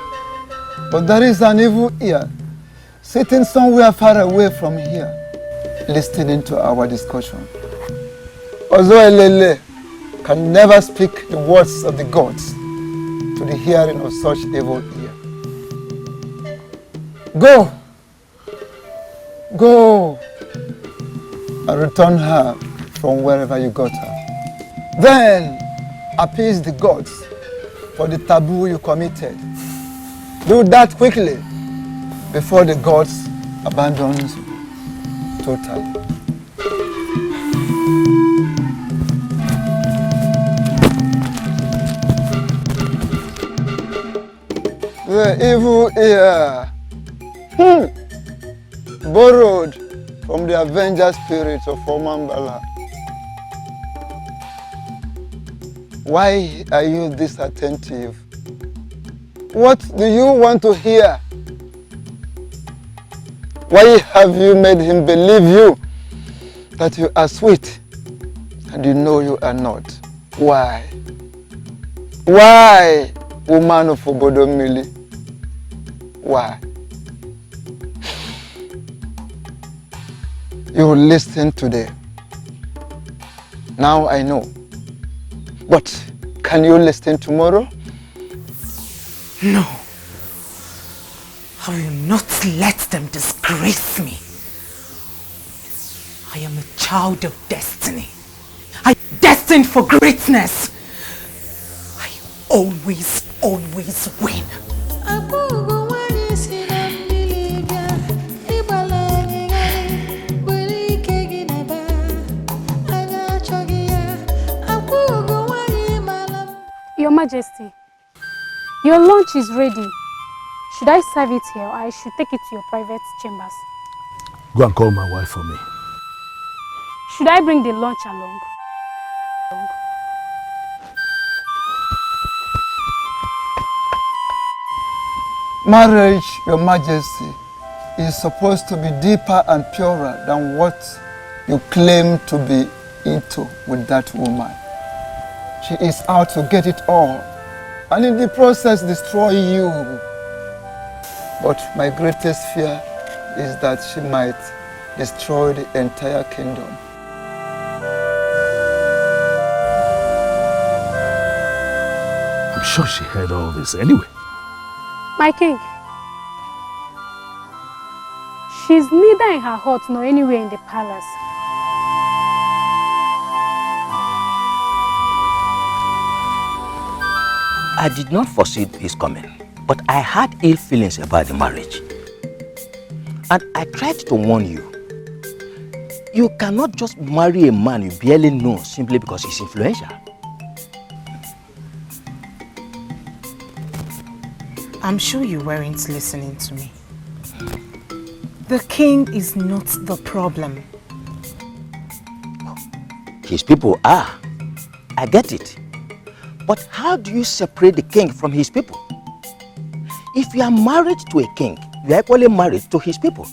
But there is an evil ear sitting somewhere far away from here, listening to our discussion. Ozoelele can never speak the words of the gods to the hearing of such evil ear. Go! Go and return her from wherever you got her. Then appease the gods for the taboo you committed. Do that quickly before the gods abandon you totally. The evil ear, borrowed from the avenger spirit of Omambala. Why are you this attentive? What do you want to hear? Why have you made him believe you that you are sweet and you know you are not? Why? Why, woman of Obodomili? Why? You listen today. Now I know. But can you listen tomorrow? No. I will not let them disgrace me. I am a child of destiny. I am destined for greatness. I always win. Your Majesty, your lunch is ready. Should I serve it here or I should take it to your private chambers? Go and call my wife for me. Should I bring the lunch along? Marriage, Your Majesty, is supposed to be deeper and purer than what you claim to be into with that woman. She is out to get it all, and in the process destroy you. But my greatest fear is that she might destroy the entire kingdom. I'm sure she heard all this anyway. My king, she's neither in her hut nor anywhere in the palace. I did not foresee his coming, but I had ill feelings about the marriage. And I tried to warn you. You cannot just marry a man you barely know simply because he's influential. I'm sure you weren't listening to me. The king is not the problem. His people are. I get it. But how do you separate the king from his people? If you are married to a king, you are equally married to his people.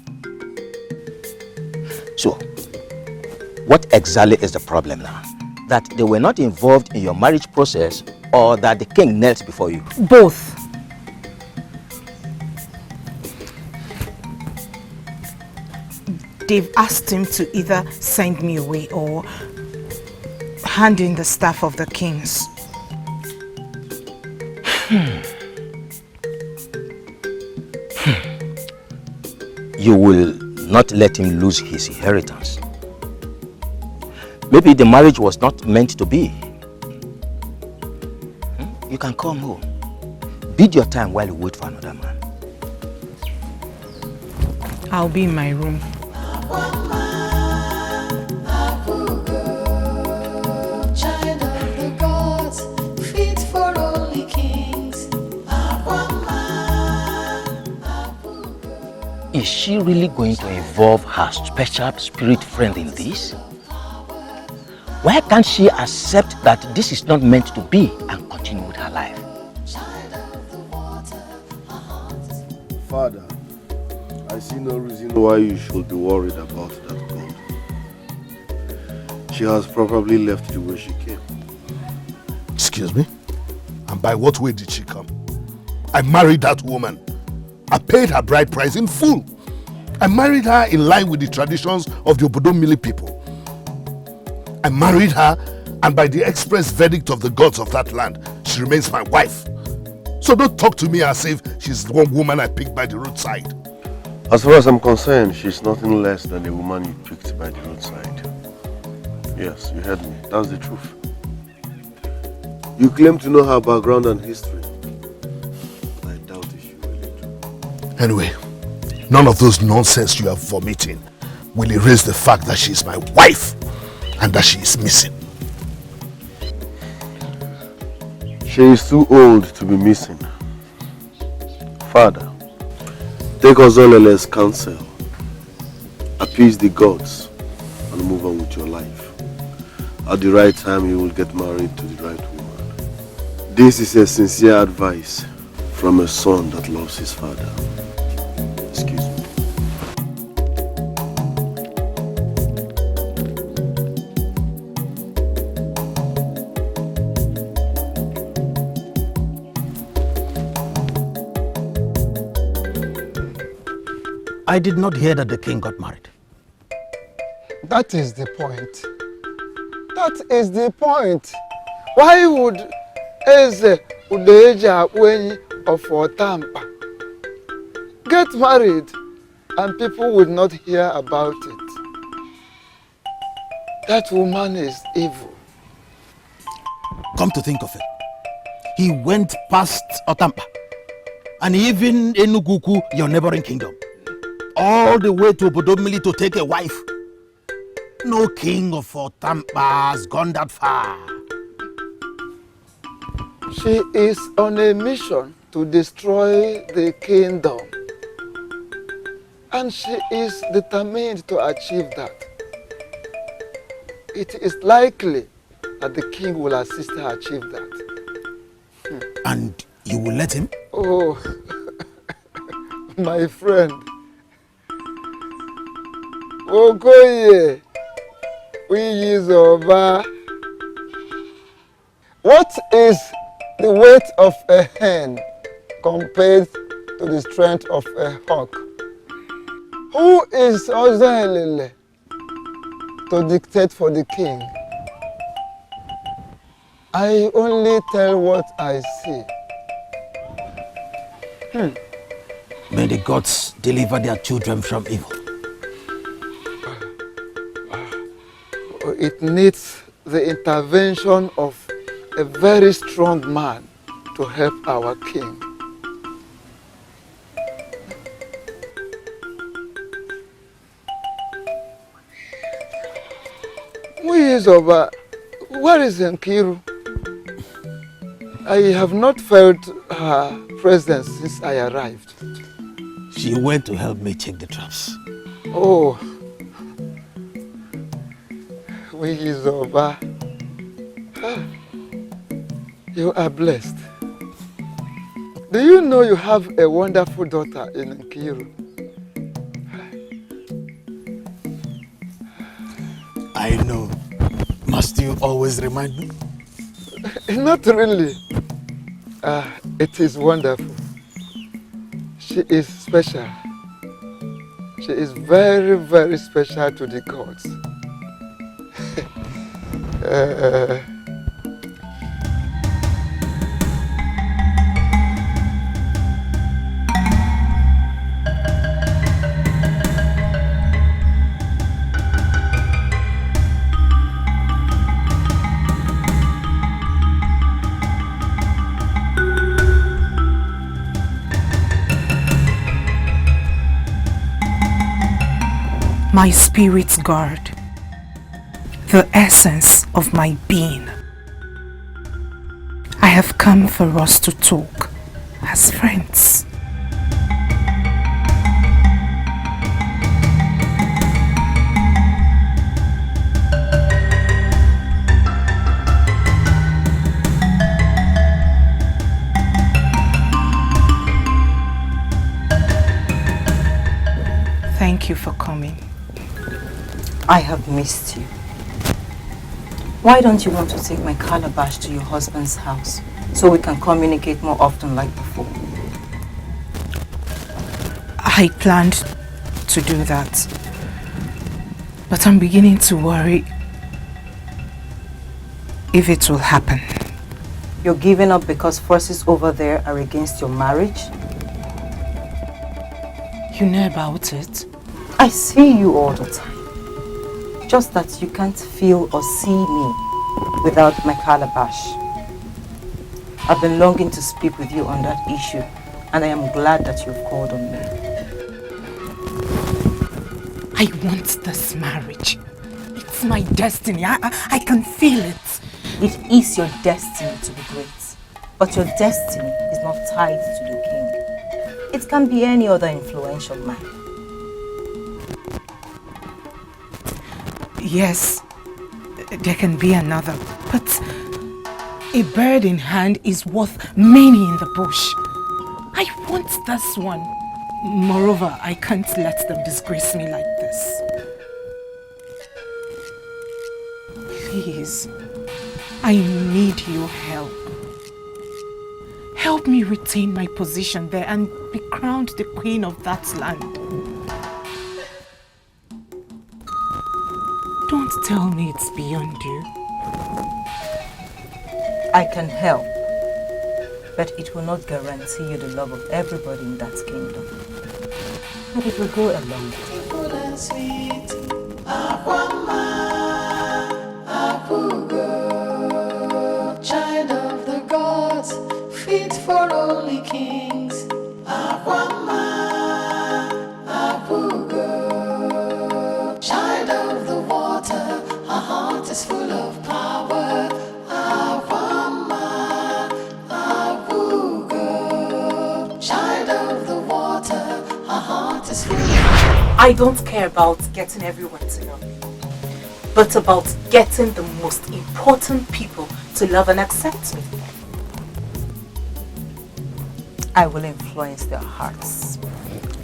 So, what exactly is the problem now? That they were not involved in your marriage process or that the king knelt before you? Both. They've asked him to either send me away or hand in the staff of the kings. You will not let him lose his inheritance. Maybe the marriage was not meant to be. You can come home. Bid your time while you wait for another man. I'll be in my room. Child of the gods, fit for only kings. Is she really going to involve her special spirit friend in this? Why can't she accept that this is not meant to be and continue with her life? Father, I see no reason why you should be worried about that girl. She has probably left the way she came. Excuse me? And by what way did she come? I married that woman. I paid her bride price in full. I married her in line with the traditions of the Obodomili people. I married her, and by the express verdict of the gods of that land, she remains my wife. So don't talk to me as if she's the one woman I picked by the roadside. As far as I'm concerned, she's nothing less than a woman you picked by the roadside. Yes, you heard me. That's the truth. You claim to know her background and history. I doubt if you really do. Anyway, none of those nonsense you are vomiting will erase the fact that she is my wife and that she is missing. She is too old to be missing. Father, take Ozolele's counsel, appease the gods, and move on with your life. At the right time, you will get married to the right woman. This is a sincere advice from a son that loves his father. Excuse me. I did not hear that the king got married. That is the point. That is the point. Why would Eze Udeja Wenyi of Otampa get married and people would not hear about it? That woman is evil. Come to think of it, he went past Otampa and even Enuguku, your neighboring kingdom, all the way to Obodomili to take a wife. No king of Otampa has gone that far. She is on a mission to destroy the kingdom. And she is determined to achieve that. It is likely that the king will assist her achieve that. And you will let him? Oh, my friend. Okoye, we use over. What is the weight of a hen compared to the strength of a hawk? Who is Ozelele to dictate for the king? I only tell what I see. May the gods deliver their children from evil. It needs the intervention of a very strong man to help our king. Where is Nkiru? I have not felt her presence since I arrived. She went to help me check the traps. Oh, Wigizoba, you are blessed. Do you know you have a wonderful daughter in Nkiru? I know. Must you always remind me? Not really. It is wonderful. She is special. She is very, very special to the gods. my spirit's guard, the essence of my being. I have come for us to talk as friends. Thank you for coming. I have missed you. Why don't you want to take my calabash to your husband's house so we can communicate more often like before? I planned to do that, but I'm beginning to worry if it will happen. You're giving up because forces over there are against your marriage? You know about it? I see you all the time. Just that you can't feel or see me without my calabash. I've been longing to speak with you on that issue, and I am glad that you've called on me. I want this marriage. It's my destiny. I can feel it. It is your destiny to be great, but your destiny is not tied to the king. It can be any other influential man. Yes, there can be another, but a bird in hand is worth many in the bush. I want this one. Moreover, I can't let them disgrace me like this. Please, I need your help. Help me retain my position there and be crowned the queen of that land. Don't tell me it's beyond you. I can help, but it will not guarantee you the love of everybody in that kingdom. But it will go a long way. Good and sweet, Aquama, Apugo, child of the gods, fit for only kings. Aquama, Apugo, child of the water, her heart is full of power. Aquama, Apugo, child of the water, her heart is full of power. I don't care about getting everyone to love me, but about getting the most important people to love and accept me. I will influence their hearts.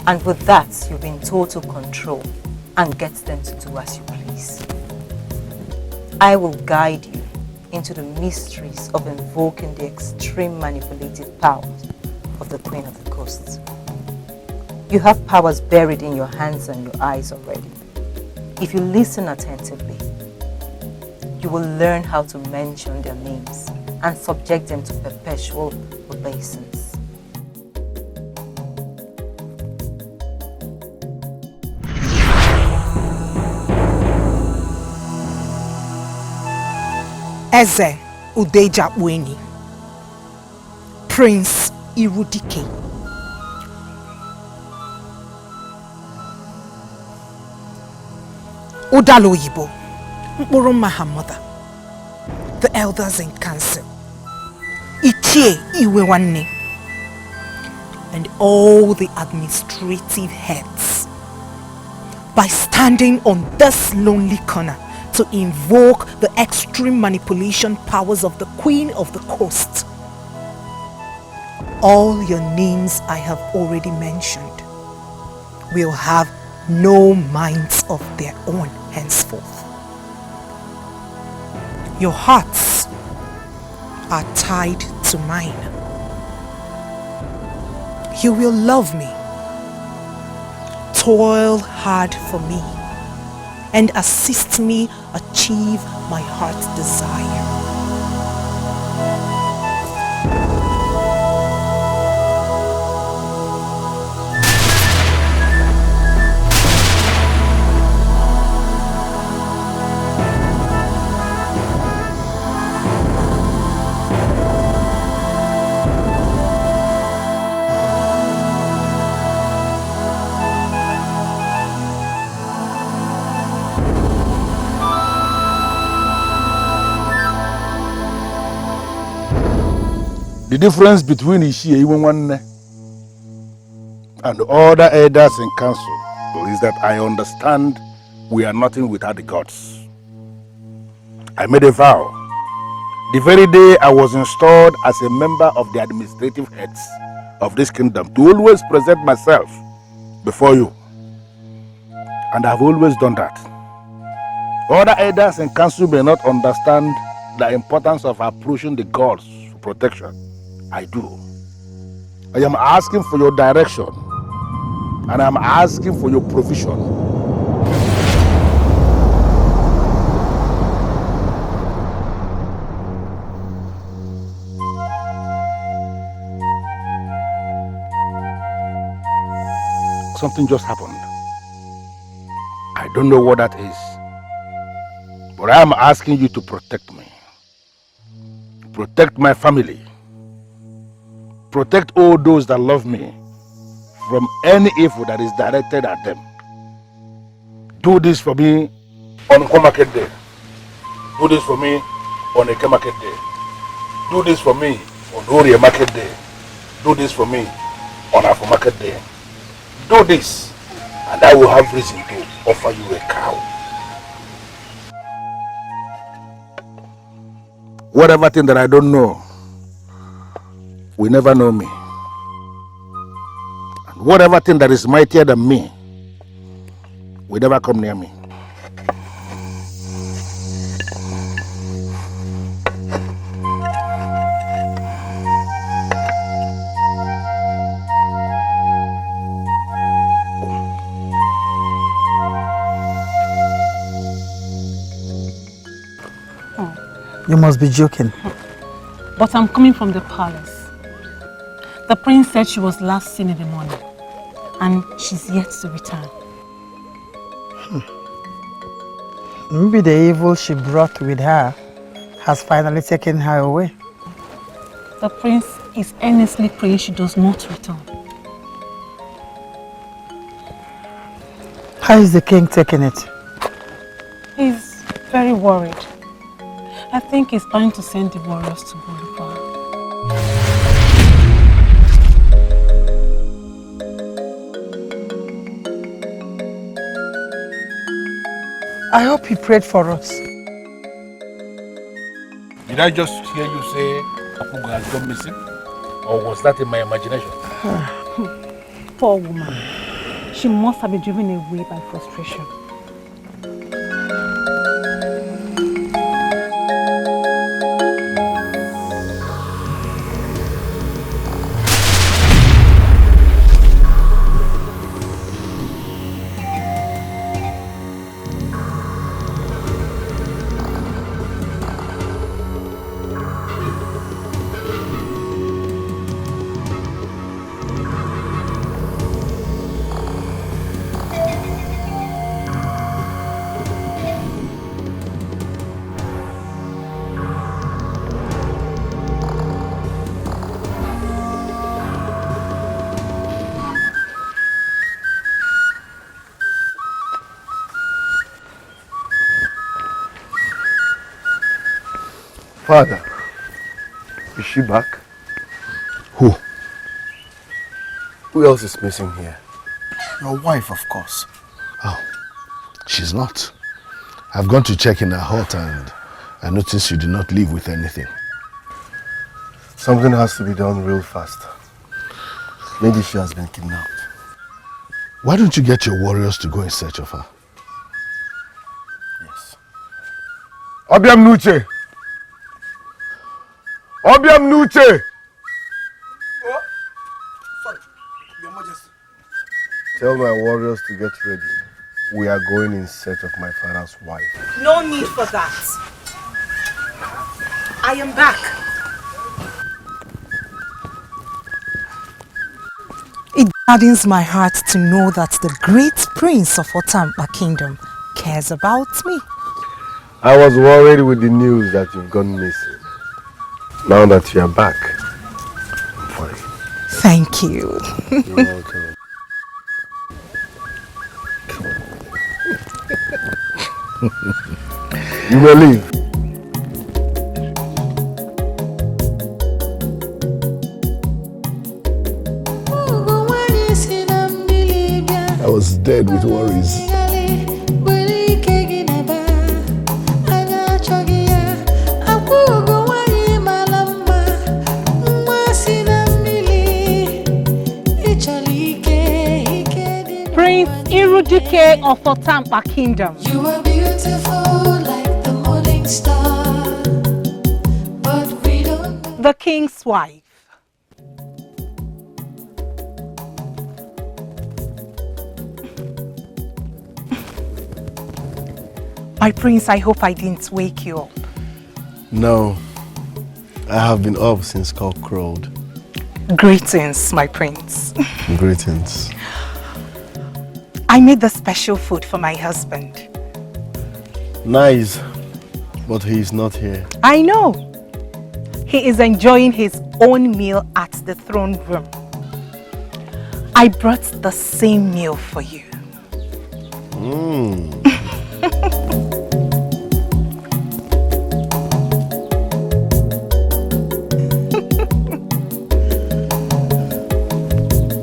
And with that, you'll be in total control and get them to do as you please. I will guide you into the mysteries of invoking the extreme manipulative powers of the Queen of the Coast. You have powers buried in your hands and your eyes already. If you listen attentively, you will learn how to mention their names and subject them to perpetual obeisance. Eze Udejakweni, Prince Irudike. Udaloyibo, Mkpụrụ Mahamada, the elders in council, Ichie Iwewanne, and all the administrative heads. By standing on this lonely corner to invoke the extreme manipulation powers of the Queen of the Coast, all your names I have already mentioned will have no minds of their own henceforth. Your hearts are tied to mine. You will love me, toil hard for me, and assist me achieve my heart's desire. The difference between Ishie and other elders in council is that I understand we are nothing without the gods. I made a vow the very day I was installed as a member of the administrative heads of this kingdom to always present myself before you. And I've always done that. Other elders in council may not understand the importance of approaching the gods for protection. I do. I am asking for your direction, and I'm asking for your provision. Something just happened. I don't know what that is, but I am asking you to protect me. Protect my family. Protect all those that love me from any evil that is directed at them. Do this for me on Oko Market Day. Do this for me on Eke Market Day. Do this for me on Orie Market Day. Do this for me on Afo Market Day. Do this, and I will have reason to offer you a cow. Whatever thing that I don't know will never know me. And whatever thing that is mightier than me will never come near me. You must be joking. But I'm coming from the palace. The prince said she was last seen in the morning, and she's yet to return. Maybe the evil she brought with her has finally taken her away. The prince is earnestly praying she does not return. How is the king taking it? He's very worried. I think he's planning to send the warriors to go look for her. I hope he prayed for us. Did I just hear you say Apuga has gone missing? Or was that in my imagination? Poor woman. She must have been driven away by frustration. Father, is she back? Who? Who else is missing here? Your wife, of course. Oh, she's not. I've gone to check in her hut and I noticed you did not leave with anything. Something has to be done real fast. Maybe she has been kidnapped. Why don't you get your warriors to go in search of her? Yes. Obiam Nuche! Obiam Nuche! Oh, sorry, Your Majesty. Tell my warriors to get ready. We are going in search of my father's wife. No need for that. I am back. It gladdens my heart to know that the great prince of Otampa Kingdom cares about me. I was worried with the news that you've gone missing. Now that you are back, I'm fine. Thank you. You're welcome. You may leave. was dead with worries. Prince Irudike of Otampa Kingdom. You are beautiful like the morning star, but we don't know. The king's wife. My prince, I hope I didn't wake you up. No, I have been up since cock crowed. Greetings, my prince. Greetings. I made the special food for my husband. Nice, but he is not here. I know. He is enjoying his own meal at the throne room. I brought the same meal for you.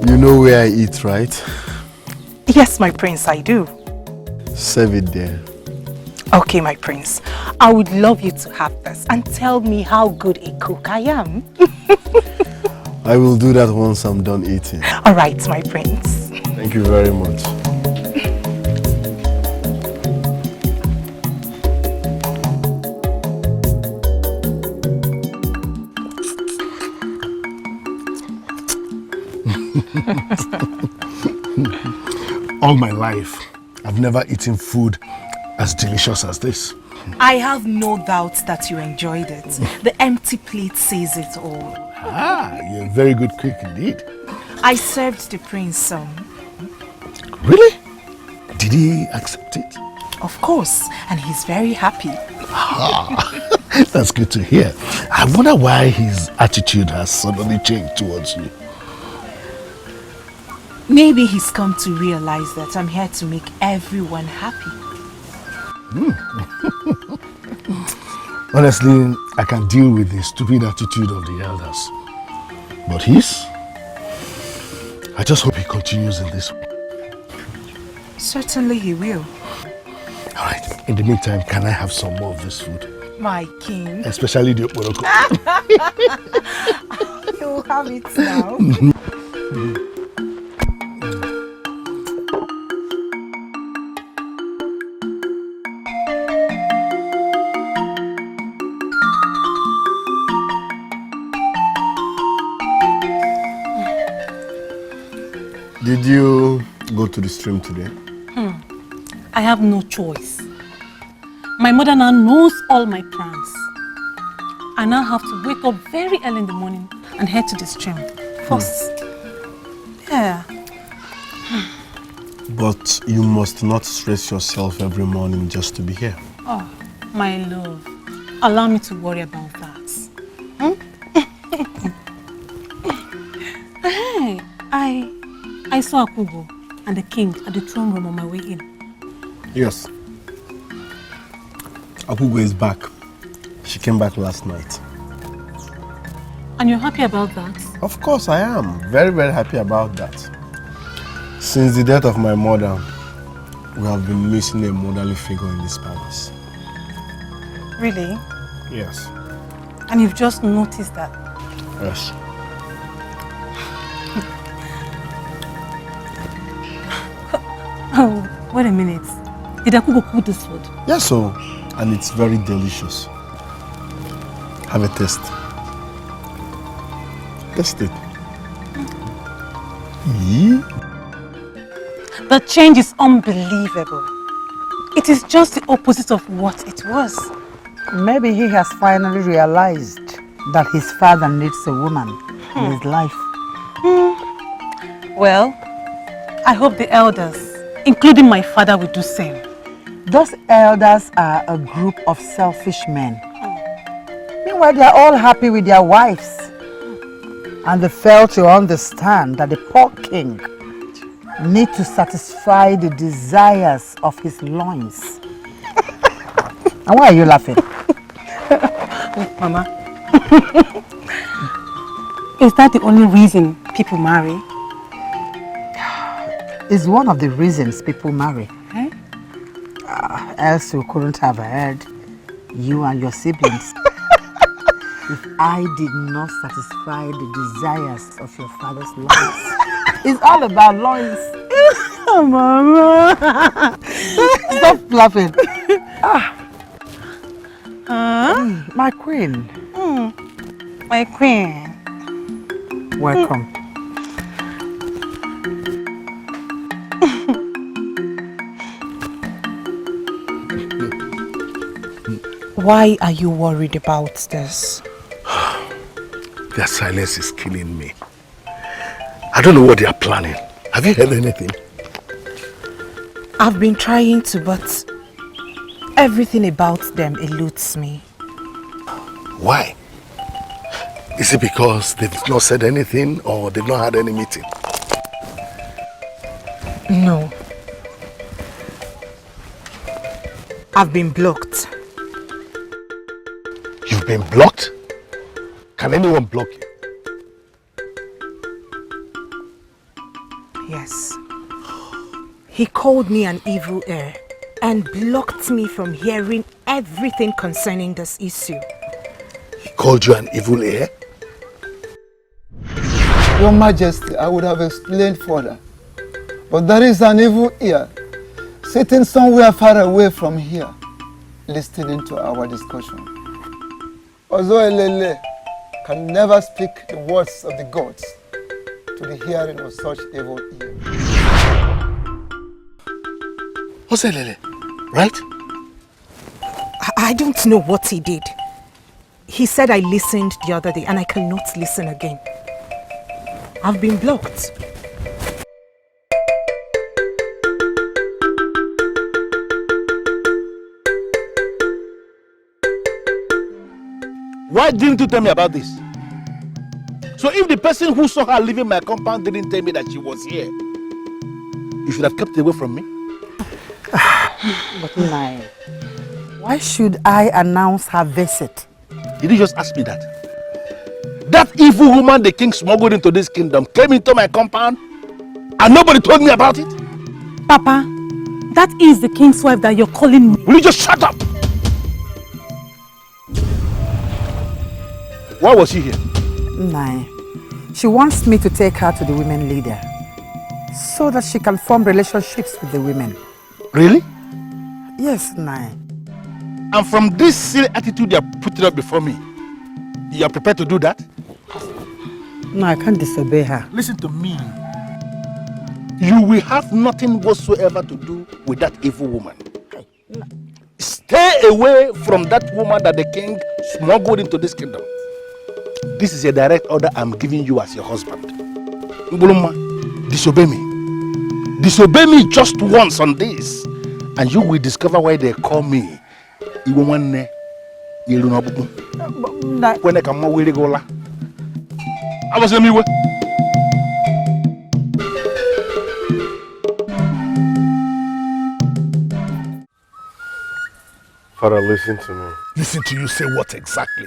You know where I eat, right? Yes, my prince, I do. Serve it there. Okay, my prince. I would love you to have this and tell me how good a cook I am. I will do that once I'm done eating. All right, my prince. Thank you very much. All my life, I've never eaten food as delicious as this. I have no doubt that you enjoyed it. The empty plate says it all. Ah, you're a very good cook indeed. I served the prince some. Really? Did he accept it? Of course, and he's very happy. Ah, that's good to hear. I wonder why his attitude has suddenly changed towards you. Maybe he's come to realize that I'm here to make everyone happy. Honestly, I can deal with the stupid attitude of the elders. But his? I just hope he continues in this way. Certainly he will. Alright, in the meantime, can I have some more of this food? My king. Especially the okporoko. You'll have it now. Did you go to the stream today? I have no choice. My mother now knows all my plans. I now have to wake up very early in the morning and head to the stream. First. Yeah. But you must not stress yourself every morning just to be here. Oh, my love. Allow me to worry about that. Hey, I saw Akubo and the king at the throne room on my way in. Yes. Akugo is back. She came back last night. And you're happy about that? Of course I am. Very, very happy about that. Since the death of my mother, we have been missing a motherly figure in this palace. Really? Yes. And you've just noticed that? Yes. Oh, wait a minute. Did Akugo cook this food? Yes, so. And it's very delicious. Have a taste. Taste it. The change is unbelievable. It is just the opposite of what it was. Maybe he has finally realized that his father needs a woman in his life. Well, I hope the elders, including my father, will do same. Those elders are a group of selfish men. Meanwhile, they are all happy with their wives. And they fail to understand that the poor king needs to satisfy the desires of his loins. And why are you laughing? Mama, is that the only reason people marry? is one of the reasons people marry. Else you couldn't have heard you and your siblings. If I did not satisfy the desires of your father's loins. It's all about loins. Mama. Stop laughing. My queen. My queen. Welcome. Why are you worried about this? Their silence is killing me. I don't know what they are planning. Have you heard anything? I've been trying to, but everything about them eludes me. Why? Is it because they've not said anything or they've not had any meeting? No. I've been blocked. You've been blocked? Can anyone block you? Yes. He called me an evil heir and blocked me from hearing everything concerning this issue. He called you an evil heir? Your Majesty, I would have explained further. But there is an evil ear sitting somewhere far away from here, listening to our discussion. Ozoelele can never speak the words of the gods to the hearing of such evil ear. Ozoelele, right? I don't know what he did. He said I listened the other day and I cannot listen again. I've been blocked. Why didn't you tell me about this? So if the person who saw her leaving my compound didn't tell me that she was here, you should have kept away from me. But Nai, why should I announce her visit? Did you just ask me that? That evil woman the king smuggled into this kingdom came into my compound and nobody told me about it? Papa, that is the king's wife that you're calling me. Will you just shut up? Why was she here? Nai, she wants me to take her to the women leader so that she can form relationships with the women. Really? Yes, Nai. And from this silly attitude you're putting up before me, you're prepared to do that? No, I can't disobey her. Listen to me. You will have nothing whatsoever to do with that evil woman. Stay away from that woman that the king smuggled into this kingdom. This is a direct order I'm giving you as your husband. Nguluma, disobey me. Disobey me just once on this, and you will discover why they call me Iwanne Yelunabubu. When I come away, Gola. I was anyway. Father, listen to me. Listen to you say what exactly?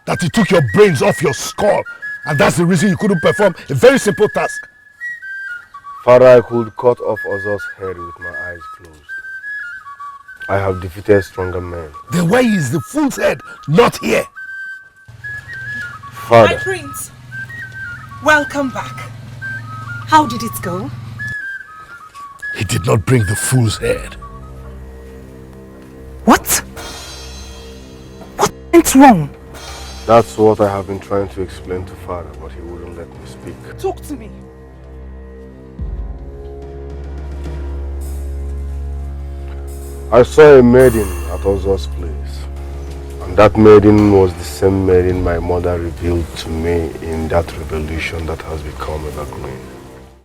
That you took your brains off your skull, and that's the reason you couldn't perform a very simple task. Father, I could cut off Ozo's head with my eyes closed. I have defeated stronger men. Then why is the fool's head not here? Father. My prince, welcome back. How did it go? He did not bring the fool's head. What? What went wrong? That's what I have been trying to explain to Father, but he wouldn't let me speak. Talk to me. I saw a maiden at Ozo's place. And that maiden was the same maiden my mother revealed to me in that revelation that has become evergreen.